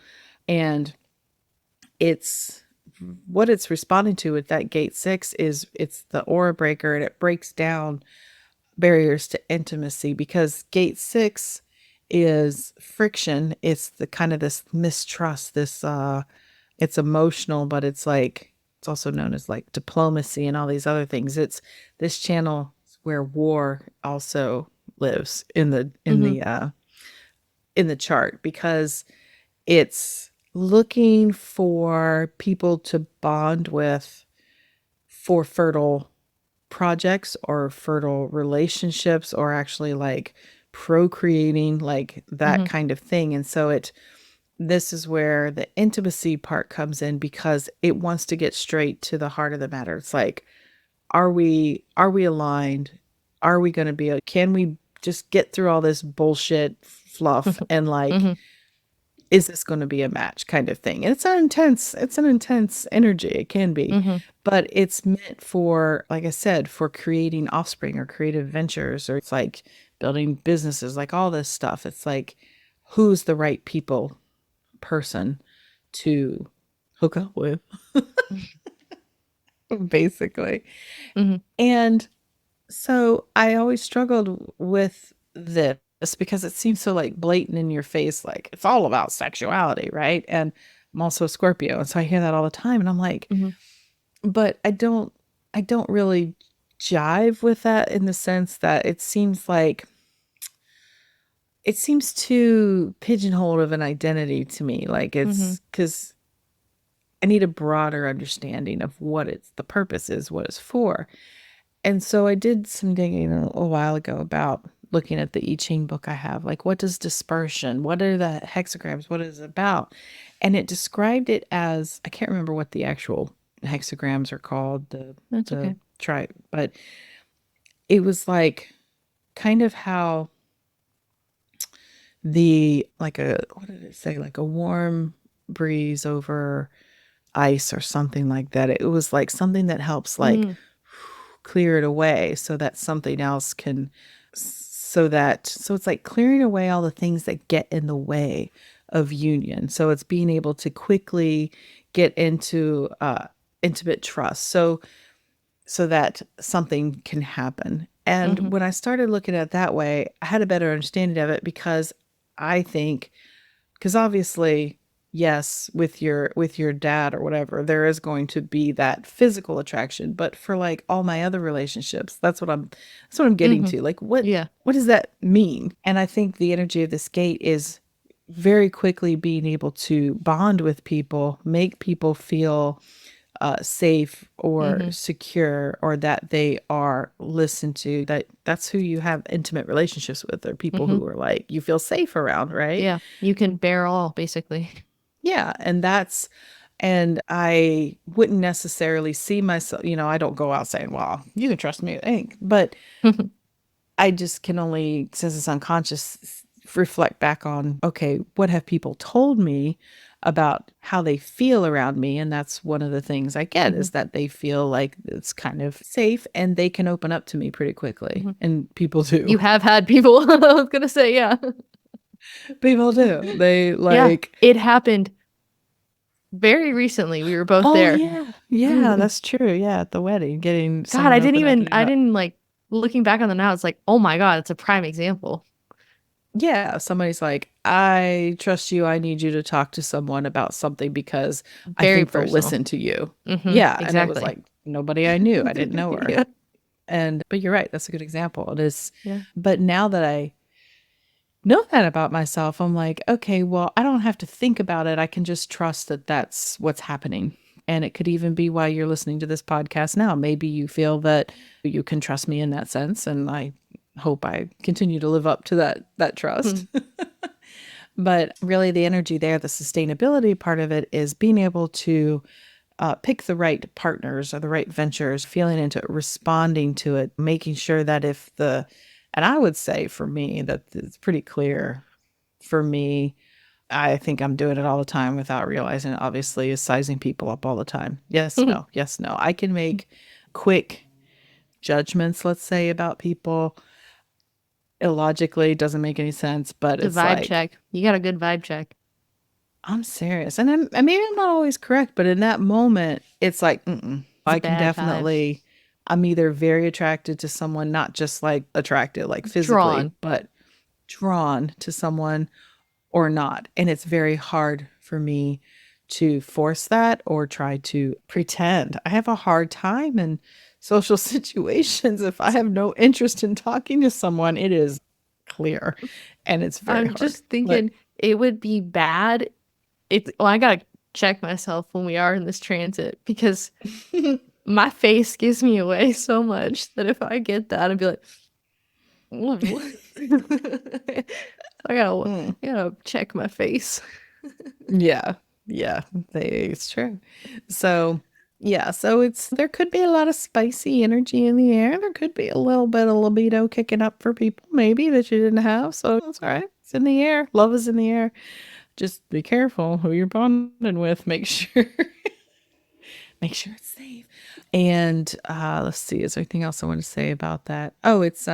And it's what it's responding to with that gate 6 is it's the aura breaker, and it breaks down barriers to intimacy, because gate 6 is friction. It's the kind of this mistrust, this it's emotional, but it's like, it's also known as like diplomacy and all these other things. It's this channel where war also lives in the Hmm. in the chart, because it's looking for people to bond with for fertile projects or fertile relationships, or actually like procreating, like that Hmm. kind of thing. And so this is where the intimacy part comes in, because it wants to get straight to the heart of the matter. It's like, are we aligned? Are we going to can we just get through all this bullshit fluff and like Hmm. is this going to be a match kind of thing? And it's an intense energy. It can be, Mm-hmm. but it's meant for, like I said, for creating offspring or creative ventures, or it's like building businesses, like all this stuff. It's like, who's the right person to hook up with, basically. Mm-hmm. And so I always struggled with this because it seems so like blatant in your face, like it's all about sexuality, right? And I'm also a Scorpio, and so I hear that all the time, and I'm like, Mm-hmm. but I don't really jive with that, in the sense that it seems too pigeonholed of an identity to me. Like, Mm-hmm. it's because I need a broader understanding of what the purpose is, what it's for. And so I did some digging a while ago about looking at the I Ching book I have. Like, what does dispersion? What are the hexagrams? What is it about? And it described it as, I can't remember what the actual hexagrams are called, That's the okay. tribe, but it was like kind of how like a, what did it say? Like a warm breeze over ice or something like that. It was like something that helps like Mm-hmm. clear it away so that something else can, so it's like clearing away all the things that get in the way of union. So it's being able to quickly get into intimate trust, so that something can happen. Mm-hmm. And when I started looking at it that way, I had a better understanding of it, because I think, because obviously, yes, with your dad or whatever, there is going to be that physical attraction, but for like all my other relationships, that's what I'm getting Mm-hmm. to. Like, what Yeah. what does that mean? And I think the energy of this gate is very quickly being able to bond with people, make people feel safe or Mm-hmm. secure, or that they are listened to, that's who you have intimate relationships with, or people Mm-hmm. who are like you feel safe around, right? Yeah. You can bear all, basically. Yeah, and I wouldn't necessarily see myself, I don't go out saying, well, you can trust me with ink, but I just can only, since it's unconscious, reflect back on, okay, what have people told me about how they feel around me? And that's one of the things I get, Mm-hmm. is that they feel like it's kind of safe and they can open up to me pretty quickly. Mm-hmm. And people do. You have had people. I was gonna say, yeah. People do. They Yeah. like, It happened very recently. We were both oh, there. yeah. Yeah, that's true. Yeah, at the wedding, getting God, someone open up to you I about, didn't like looking back on the now, it's like, oh my God, it's a prime example. yeah, somebody's like, I trust you. I need you to talk to someone about something because I Very think they'll personal. listen to you. Mm-hmm. Yeah. And it was Exactly. like nobody I knew. I didn't know her. Yeah. But you're right. That's a good example. It is. Yeah. But now that I know that about myself, I'm like, okay, well, I don't have to think about it. I can just trust that that's what's happening. And it could even be why you're listening to this podcast now. Maybe you feel that you can trust me in that sense. And I hope I continue to live up to that trust. But really, the energy there, the sustainability part of it, is being able to pick the right partners or the right ventures, feeling into it, responding to it, making sure that and I would say for me, that it's pretty clear for me. I think I'm doing it all the time without realizing it, obviously, is sizing people up all the time. Yes, no, yes, no. I can make quick judgments, let's say, about people. Illogically, doesn't make any sense, but The it's vibe like, check. You got a good vibe check. I'm serious. And maybe I'm not always correct, but in that moment, it's like, mm-mm. It's a I can bad vibe. definitely, I'm either very attracted to someone, not just like attracted, like physically, Drawn. but drawn to someone or not. And it's very hard for me to force that or try to pretend. I have a hard time in social situations. If I have no interest in talking to someone, it is clear, and it's very I'm hard. just Like, thinking it would be bad. Well, I gotta check myself when we are in this transit because my face gives me away so much that if I get that, I'd be like, ooh. I gotta, mm. I gotta check my face. Yeah. Yeah. It's true. So, yeah. So there could be a lot of spicy energy in the air. There could be a little bit of libido kicking up for people, maybe, that you didn't have. So it's all right. It's in the air. Love is in the air. Just be careful who you're bonding with. Make sure make sure it's safe. And let's see, is there anything else I want to say about that? Oh, it's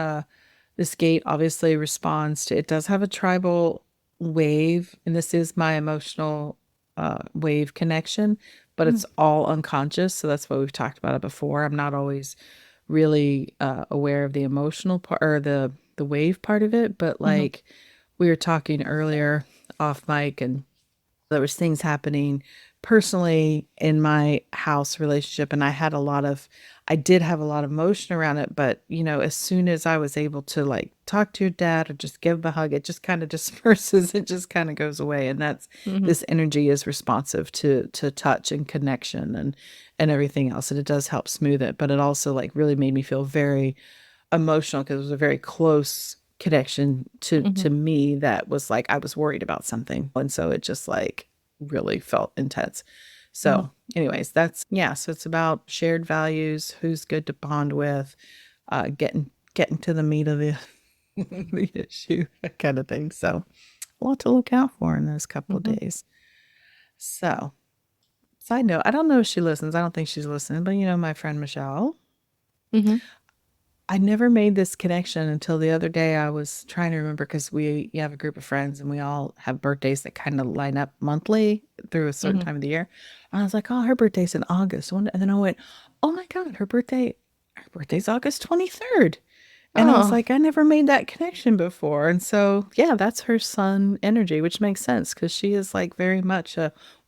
this gate obviously responds to, it does have a tribal wave, and this is my emotional wave connection, but Mm, it's all unconscious. So that's what we've talked about it before. I'm not always really aware of the emotional part or the wave part of it, but mhm, like we were talking earlier off mic, and there was things happening personally in my house relationship, and I did have a lot of emotion around it, but as soon as I was able to like talk to your dad or just give him a hug, it just kind of disperses. It just kind of goes away. And that's, mhm, this energy is responsive to touch and connection and everything else, and it does help smooth it. But it also like really made me feel very emotional because it was a very close connection to mhm, me, that was like I was worried about something, and so it just like really felt intense. mhm, So anyways, that's, yeah, so it's about shared values, who's good to bond with, getting to the meat of the the issue, that kind of thing. So a lot to look out for in those couple of mhm, days. So side note, I don't know if she listens, I don't think she's listening, but my friend Michelle, mhm, I never made this connection until the other day. I was trying to remember because we you have a group of friends and we all have birthdays that kind of line up monthly through a certain mhm. time of the year. And I was like, oh, her birthday's in August. And then I went, oh my God, her birthday's August 23rd. And I was Oh, like, I never made that connection before. And so, yeah, that's her sun energy, which makes sense because she is like very much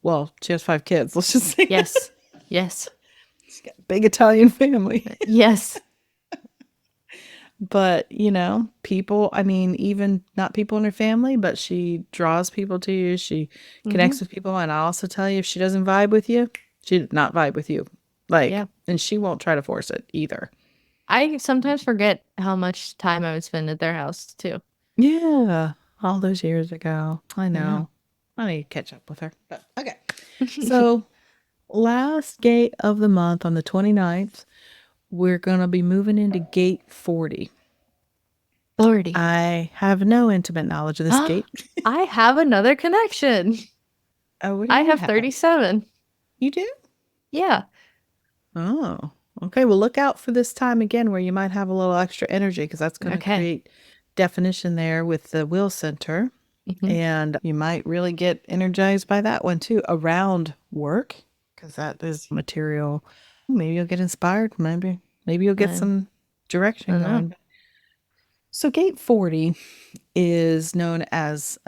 well, she has 5 kids. Let's just say that. yes, yes, She's got a big Italian family. yes. But, people, I mean, even not people in her family, but she draws people to you. She connects Mhm. with people. And I also tell you, if she doesn't vibe with you, she did not vibe with you. Like, Yeah. and she won't try to force it either. I sometimes forget how much time I would spend at their house too. Yeah. All those years ago. I I know. know. I need to catch up with her. But okay. So, last gate of the month on the 29th, we're going to be moving into gate 40. Lordy. I have no intimate knowledge of this gate. I have another connection. Oh, what do I you have have? 37. You do? Yeah. Oh, okay. Well, look out for this time again where you might have a little extra energy because that's going to Okay. create definition there with the will center. Hmm. And you might really get energized by that one too around work because that is material. Maybe you'll get inspired. Maybe you'll get I some don't direction know. going. So, gate 40 is known as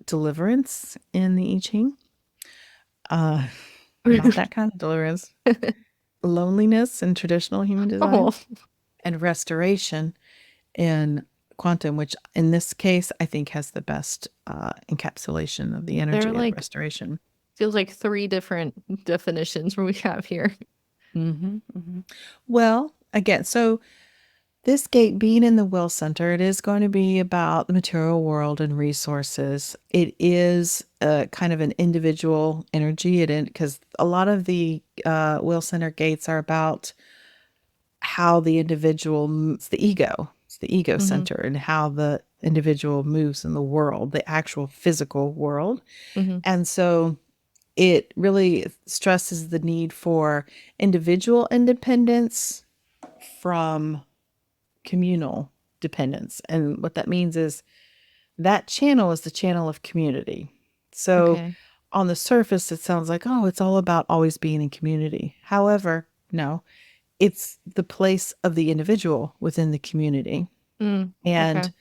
deliverance in the I Ching. Uh, not that kind of deliverance, loneliness in traditional human design, Oh, and restoration in quantum, which in this case I think has the best encapsulation of the there are energy of like, restoration. feels like three different definitions we have here. Well, again, so this gate being in the will center, it is going to be about the material world and resources. It is kind of an individual energy. It because a lot of the will center gates are about how the individual moves, the ego. It's the ego Hmm. center and how the individual moves in the world, the actual physical world. Hmm. And so it really stresses the need for individual independence from communal dependence. And what that means is that channel is the channel of community. So Okay. on the surface, it sounds like, oh, it's all about always being in community. However, no, it's the place of the individual within the community. Mm, And okay.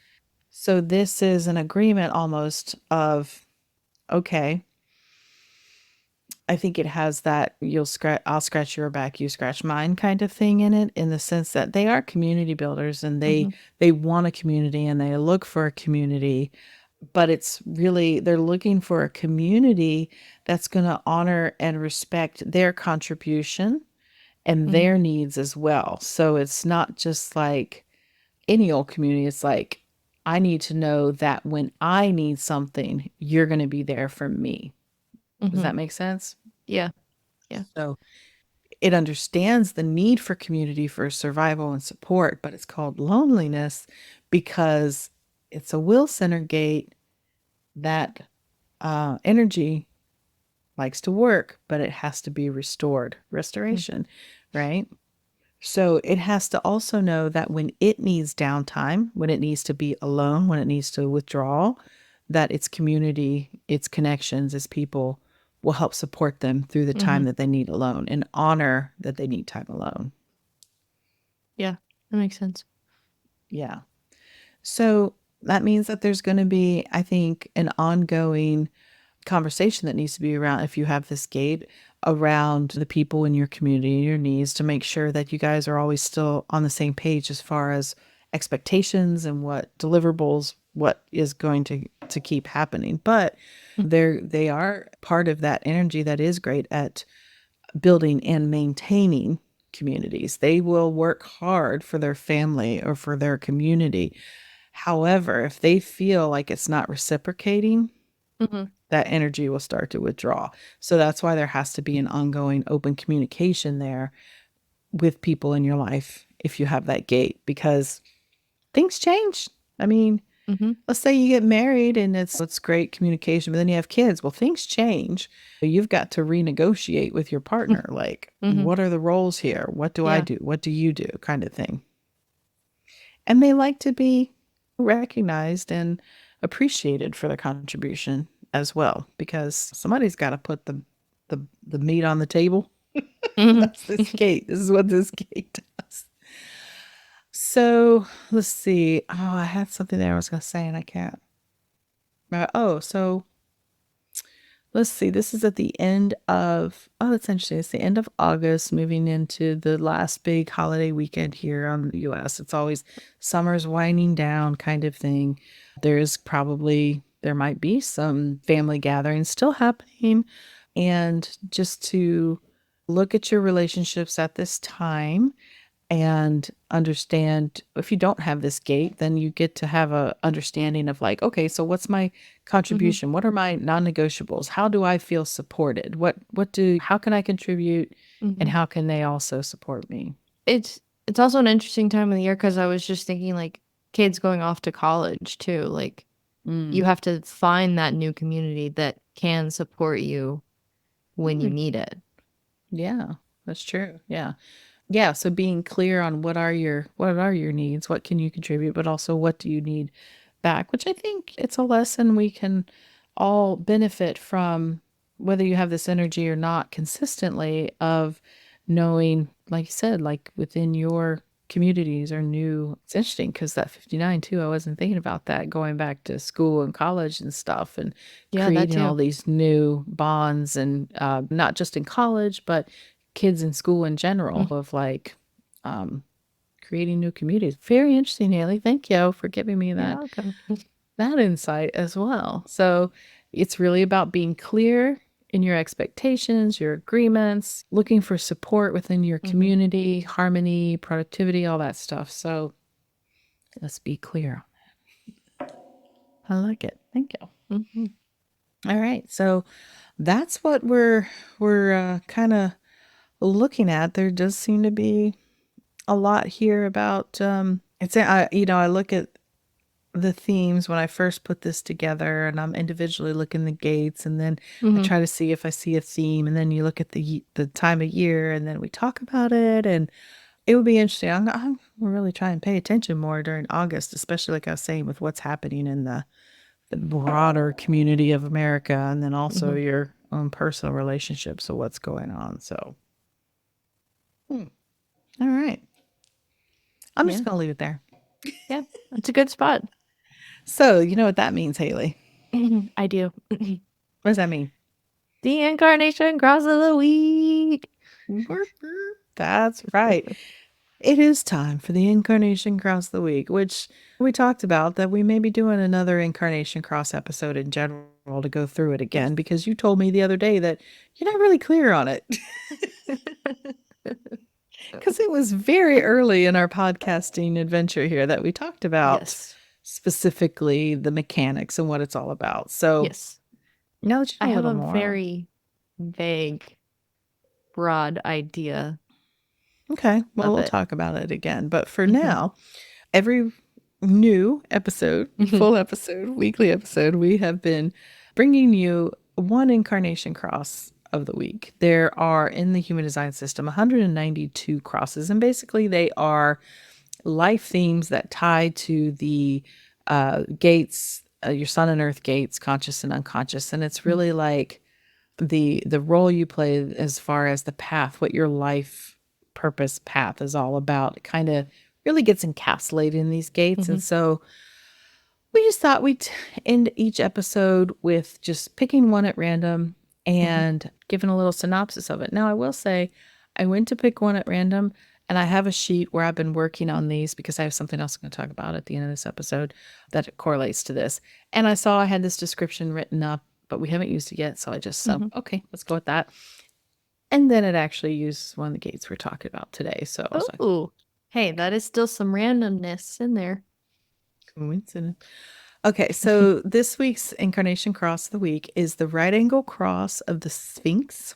so this is an agreement almost of, okay, I think it has that I'll scratch your back, you scratch mine kind of thing in it, in the sense that they are community builders and they Hmm. they want a community and they look for a community, but it's really they're looking for a community that's going to honor and respect their contribution and Hmm. their needs as well. So it's not just like any old community. It's like I need to know that when I need something, you're going to be there for me. Does Hmm. that make sense? Yeah. Yeah. So it understands the need for community for survival and support, but it's called loneliness because it's a will center gate that energy likes to work, but it has to be restored, restoration, right? So it has to also know that when it needs downtime, when it needs to be alone, when it needs to withdraw, that its community, its connections, its people will help support them through the Mm-hmm. time that they need alone and honor that they need time alone. Yeah, that makes sense. Yeah. So that means that there's going to be, I think, an ongoing conversation that needs to be around if you have this gate around the people in your community and your needs to make sure that you guys are always still on the same page as far as expectations and what deliverables, what is going to keep happening. But they are part of that energy that is great at building and maintaining communities. They will work hard for their family or for their community. However, if they feel like it's not reciprocating, Mm-hmm. that energy will start to withdraw. So that's why there has to be an ongoing open communication there with people in your life if you have that gate, because things change. I mean, Mm-hmm. let's say you get married and it's great communication, but then you have kids. Well, things change. You've got to renegotiate with your partner. Like, Mm-hmm. what are the roles here? What do I Yeah. do? What do you do? Kind of thing. And they like to be recognized and appreciated for their contribution as well, because somebody's got to put the meat on the table. That's this Mm-hmm. gate. This is what this gate does. So let's see. Oh, I had something there I was going to say and I can't. So let's see. This is at the end of, oh, that's interesting. It's the end of August, moving into the last big holiday weekend here on the US. It's always summer's winding down kind of thing. There might be some family gatherings still happening. And just to look at your relationships at this time and understand, if you don't have this gate, then you get to have a understanding of like, okay, so what's my Mm-hmm. contribution? What are my non-negotiables? How do I feel supported? How can I contribute, and Mm-hmm. how can they also support me? It's also an interesting time of the year because I was just thinking like kids going off to college too. Like you Mm. have to find that new community that can support you when you Mm. need it. Yeah, that's true. Yeah, so being clear on what are your needs, what can you contribute, but also what do you need back, which I think it's a lesson we can all benefit from, whether you have this energy or not, consistently, of knowing, like you said, like within your communities are new. It's interesting because that 59 too, I wasn't thinking about that, going back to school and college and stuff and Yeah, that creating all too. these new bonds, and not just in college, but kids in school in general, Mm. of like um, creating new communities. Very interesting, Haley. Thank you for giving me You're that welcome. that insight as well. So it's really about being clear in your expectations, your agreements, looking for support within your Mm-hmm. community, harmony, productivity, all that stuff. So let's be clear. I like it. Thank you. Mm-hmm. All right. So that's what we're kind of looking at. There does seem to be a lot here about I look at the themes when I first put this together, and I'm individually looking the gates, and then I Mm-hmm. try to see if I see a theme, and then you look at the time of year, and then we talk about it, and it would be interesting. I'm really trying to pay attention more during August, especially like I was saying with what's happening in the broader community of America, and then also Mm-hmm. your own personal relationships of what's going on. So, all right, I'm Yeah. just gonna leave it there. Yeah. That's a good spot. So you know what that means, Haley? I do. What does that mean? The incarnation cross of the week. That's right. It is time for the Incarnation Cross of the Week, which we talked about that we may be doing another Incarnation Cross episode in general to go through it Yes. again, because you told me the other day that you're not really clear on it. Because it was very early in our podcasting adventure here that we talked about Yes. specifically the mechanics and what it's all about. So Yes. now that you I know a have little a more, very vague, broad idea okay, well, of we'll it. talk about it again. But for Hmm. now, every new episode, full episode, weekly episode, we have been bringing you one incarnation cross of the week. There are in the human design system 192 crosses, and basically they are life themes that tie to the gates, your sun and earth gates, conscious and unconscious. And it's really like the role you play as far as the path, what your life purpose path is all about. It kind of really gets encapsulated in these gates. And so we just thought we'd end each episode with just picking one at random and giving a little synopsis of it. Now, I will say, I went to pick one at random, and I have a sheet where I've been working on these because I have something else I'm going to talk about at the end of this episode that correlates to this. And I saw I had this description written up, but we haven't used it yet. So I just, okay, let's go with that. And then it actually uses one of the gates we're talking about today. So I was like, Oh, hey, that is still some randomness in there. coincidence. Okay, so this week's incarnation cross of the week is the right angle cross of the Sphinx.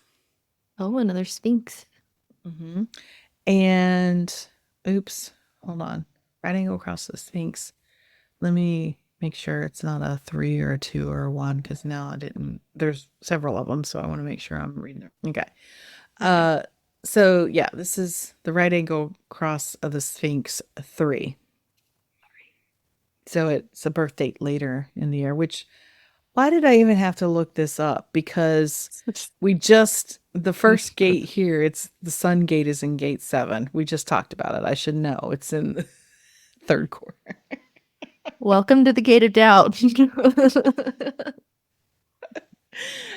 Oh, another Sphinx. And oops, hold on. Right angle cross of the Sphinx. Let me make sure it's not a 3 or a 2 or a 1 because now I didn't. There's several of them, so I want to make sure I'm reading it. Okay. So yeah, this is the right angle cross of the Sphinx 3. So it's a birth date later in the year, which why did I even have to look this up? Because the first gate here, it's the sun gate is in gate 7. We just talked about it. I should know. It's in the third quarter. Welcome to the Gate of Doubt.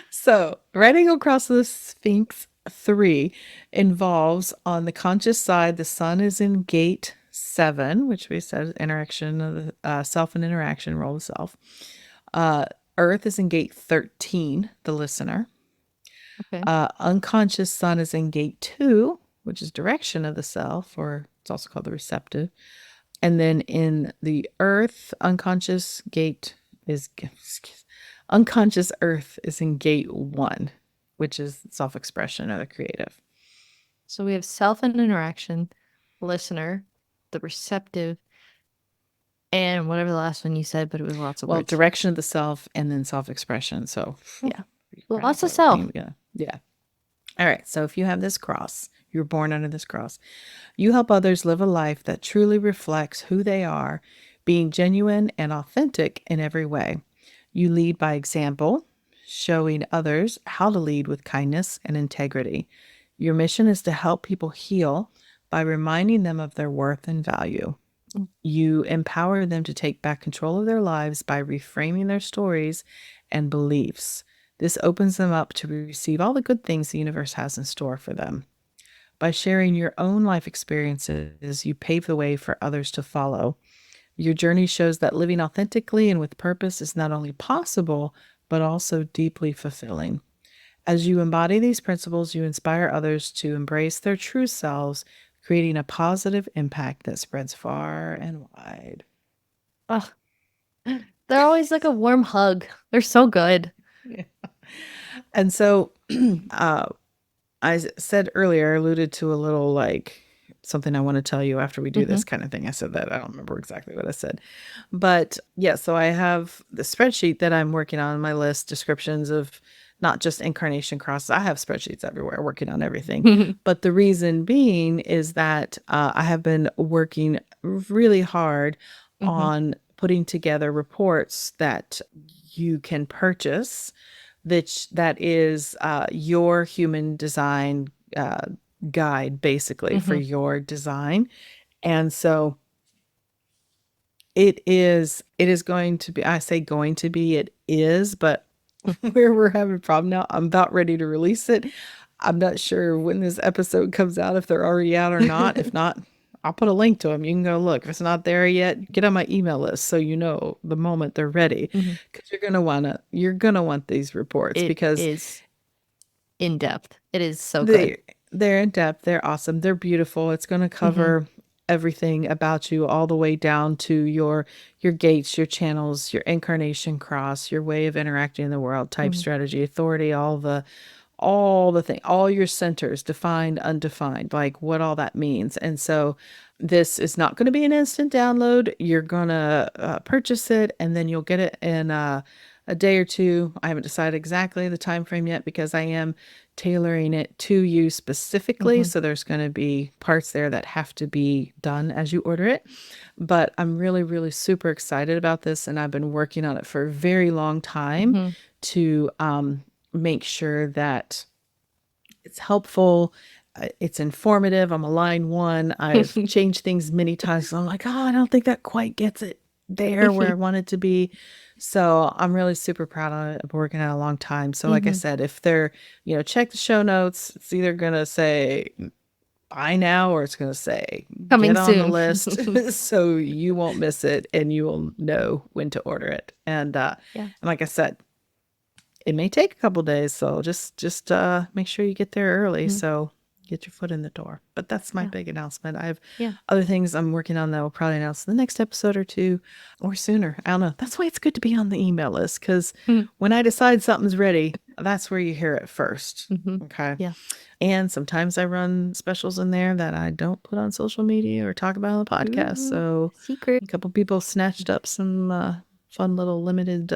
So, right angle across the Sphinx 3 involves on the conscious side, the sun is in gate 7, which we said interaction of the self and interaction, role of self. Earth is in gate 13, the listener. Okay. Unconscious sun is in gate 2, which is direction of the self, or it's also called the receptive. And then in the earth, unconscious earth is in gate 1, which is self-expression or the creative. So we have self and interaction, listener, the receptive, and whatever the last one you said, but it was lots of Well, words. direction of the self and then self-expression. So yeah. Lots of self. Yeah. All right. So if you have this cross, you were born under this cross, you help others live a life that truly reflects who they are, being genuine and authentic in every way. You lead by example, showing others how to lead with kindness and integrity. Your mission is to help people heal by reminding them of their worth and value. You empower them to take back control of their lives by reframing their stories and beliefs. This opens them up to receive all the good things the universe has in store for them. By sharing your own life experiences, you pave the way for others to follow. Your journey shows that living authentically and with purpose is not only possible, but also deeply fulfilling. As you embody these principles, you inspire others to embrace their true selves, creating a positive impact that spreads far and wide. Oh, they're always like a warm hug. They're so good. Yeah. And so I said earlier, I alluded to a little like something I want to tell you after we do this kind of thing. I said that. I don't remember exactly what I said. But yeah, so I have the spreadsheet that I'm working on my list, descriptions of not just incarnation crosses. I have spreadsheets everywhere working on everything. But the reason being is that I have been working really hard on putting together reports that you can purchase that is your human design guide basically for your design. And so it is going to be, I say going to be, it is, but where we're having a problem now, I'm about ready to release it. I'm not sure when this episode comes out, if they're already out or not. If not, I'll put a link to them. You can go look. If it's not there yet, get on my email list so you know the moment they're ready. Because you're gonna want these reports because it is in depth. It is so good. They're in depth. They're awesome. They're beautiful. It's gonna cover everything about you, all the way down to your gates, your channels, your incarnation cross, your way of interacting in the world, type, strategy, authority, all the thing, all your centers, defined, undefined, like what all that means. And so this is not going to be an instant download. You're going to purchase it, and then you'll get it in a day or two. I haven't decided exactly the time frame yet because I am tailoring it to you specifically. So there's going to be parts there that have to be done as you order it. But I'm really, really super excited about this. And I've been working on it for a very long time to make sure that it's helpful. It's informative. I'm a line one. I've changed things many times. So I'm like, oh, I don't think that quite gets it there where I want it to be. So I'm really super proud of it. I've been working on it a long time. So like I said, if they're, check the show notes, it's either going to say buy now or it's going to say Coming get on the soon. list so you won't miss it and you will know when to order it. And like I said, it may take a couple days, so just make sure you get there early so get your foot in the door. But that's my big announcement. I have other things I'm working on that will probably announce in the next episode or two or sooner. I don't know. That's why it's good to be on the email list, because when I decide something's ready, that's where you hear it first. Okay. Yeah. And sometimes I run specials in there that I don't put on social media or talk about on the podcast. So secret. a couple people snatched up some fun little limited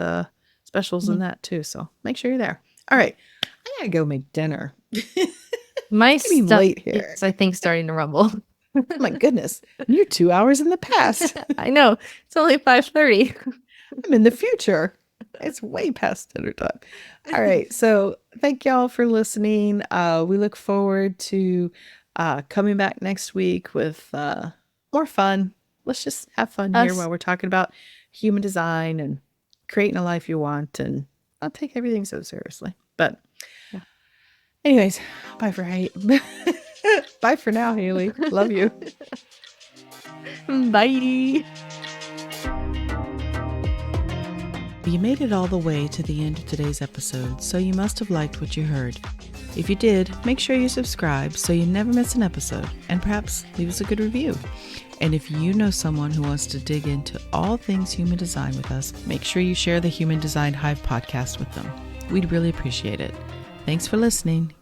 specials in that too. So make sure you're there. All right. I gotta go make dinner. My getting stuff late here. is, I think, starting to rumble. Oh my goodness. You're 2 hours in the past. I know. It's only 5:30. I'm in the future. It's way past dinner time. All right. So thank y'all for listening. We look forward to coming back next week with more fun. Let's just have fun here while we're talking about human design and creating a life you want, and not take everything so seriously. But anyways, bye for bye for now, Haley. Love you. Bye. You made it all the way to the end of today's episode, so you must have liked what you heard. If you did, make sure you subscribe so you never miss an episode, and perhaps leave us a good review. And if you know someone who wants to dig into all things human design with us, make sure you share the Human Design Hive podcast with them. We'd really appreciate it. Thanks for listening.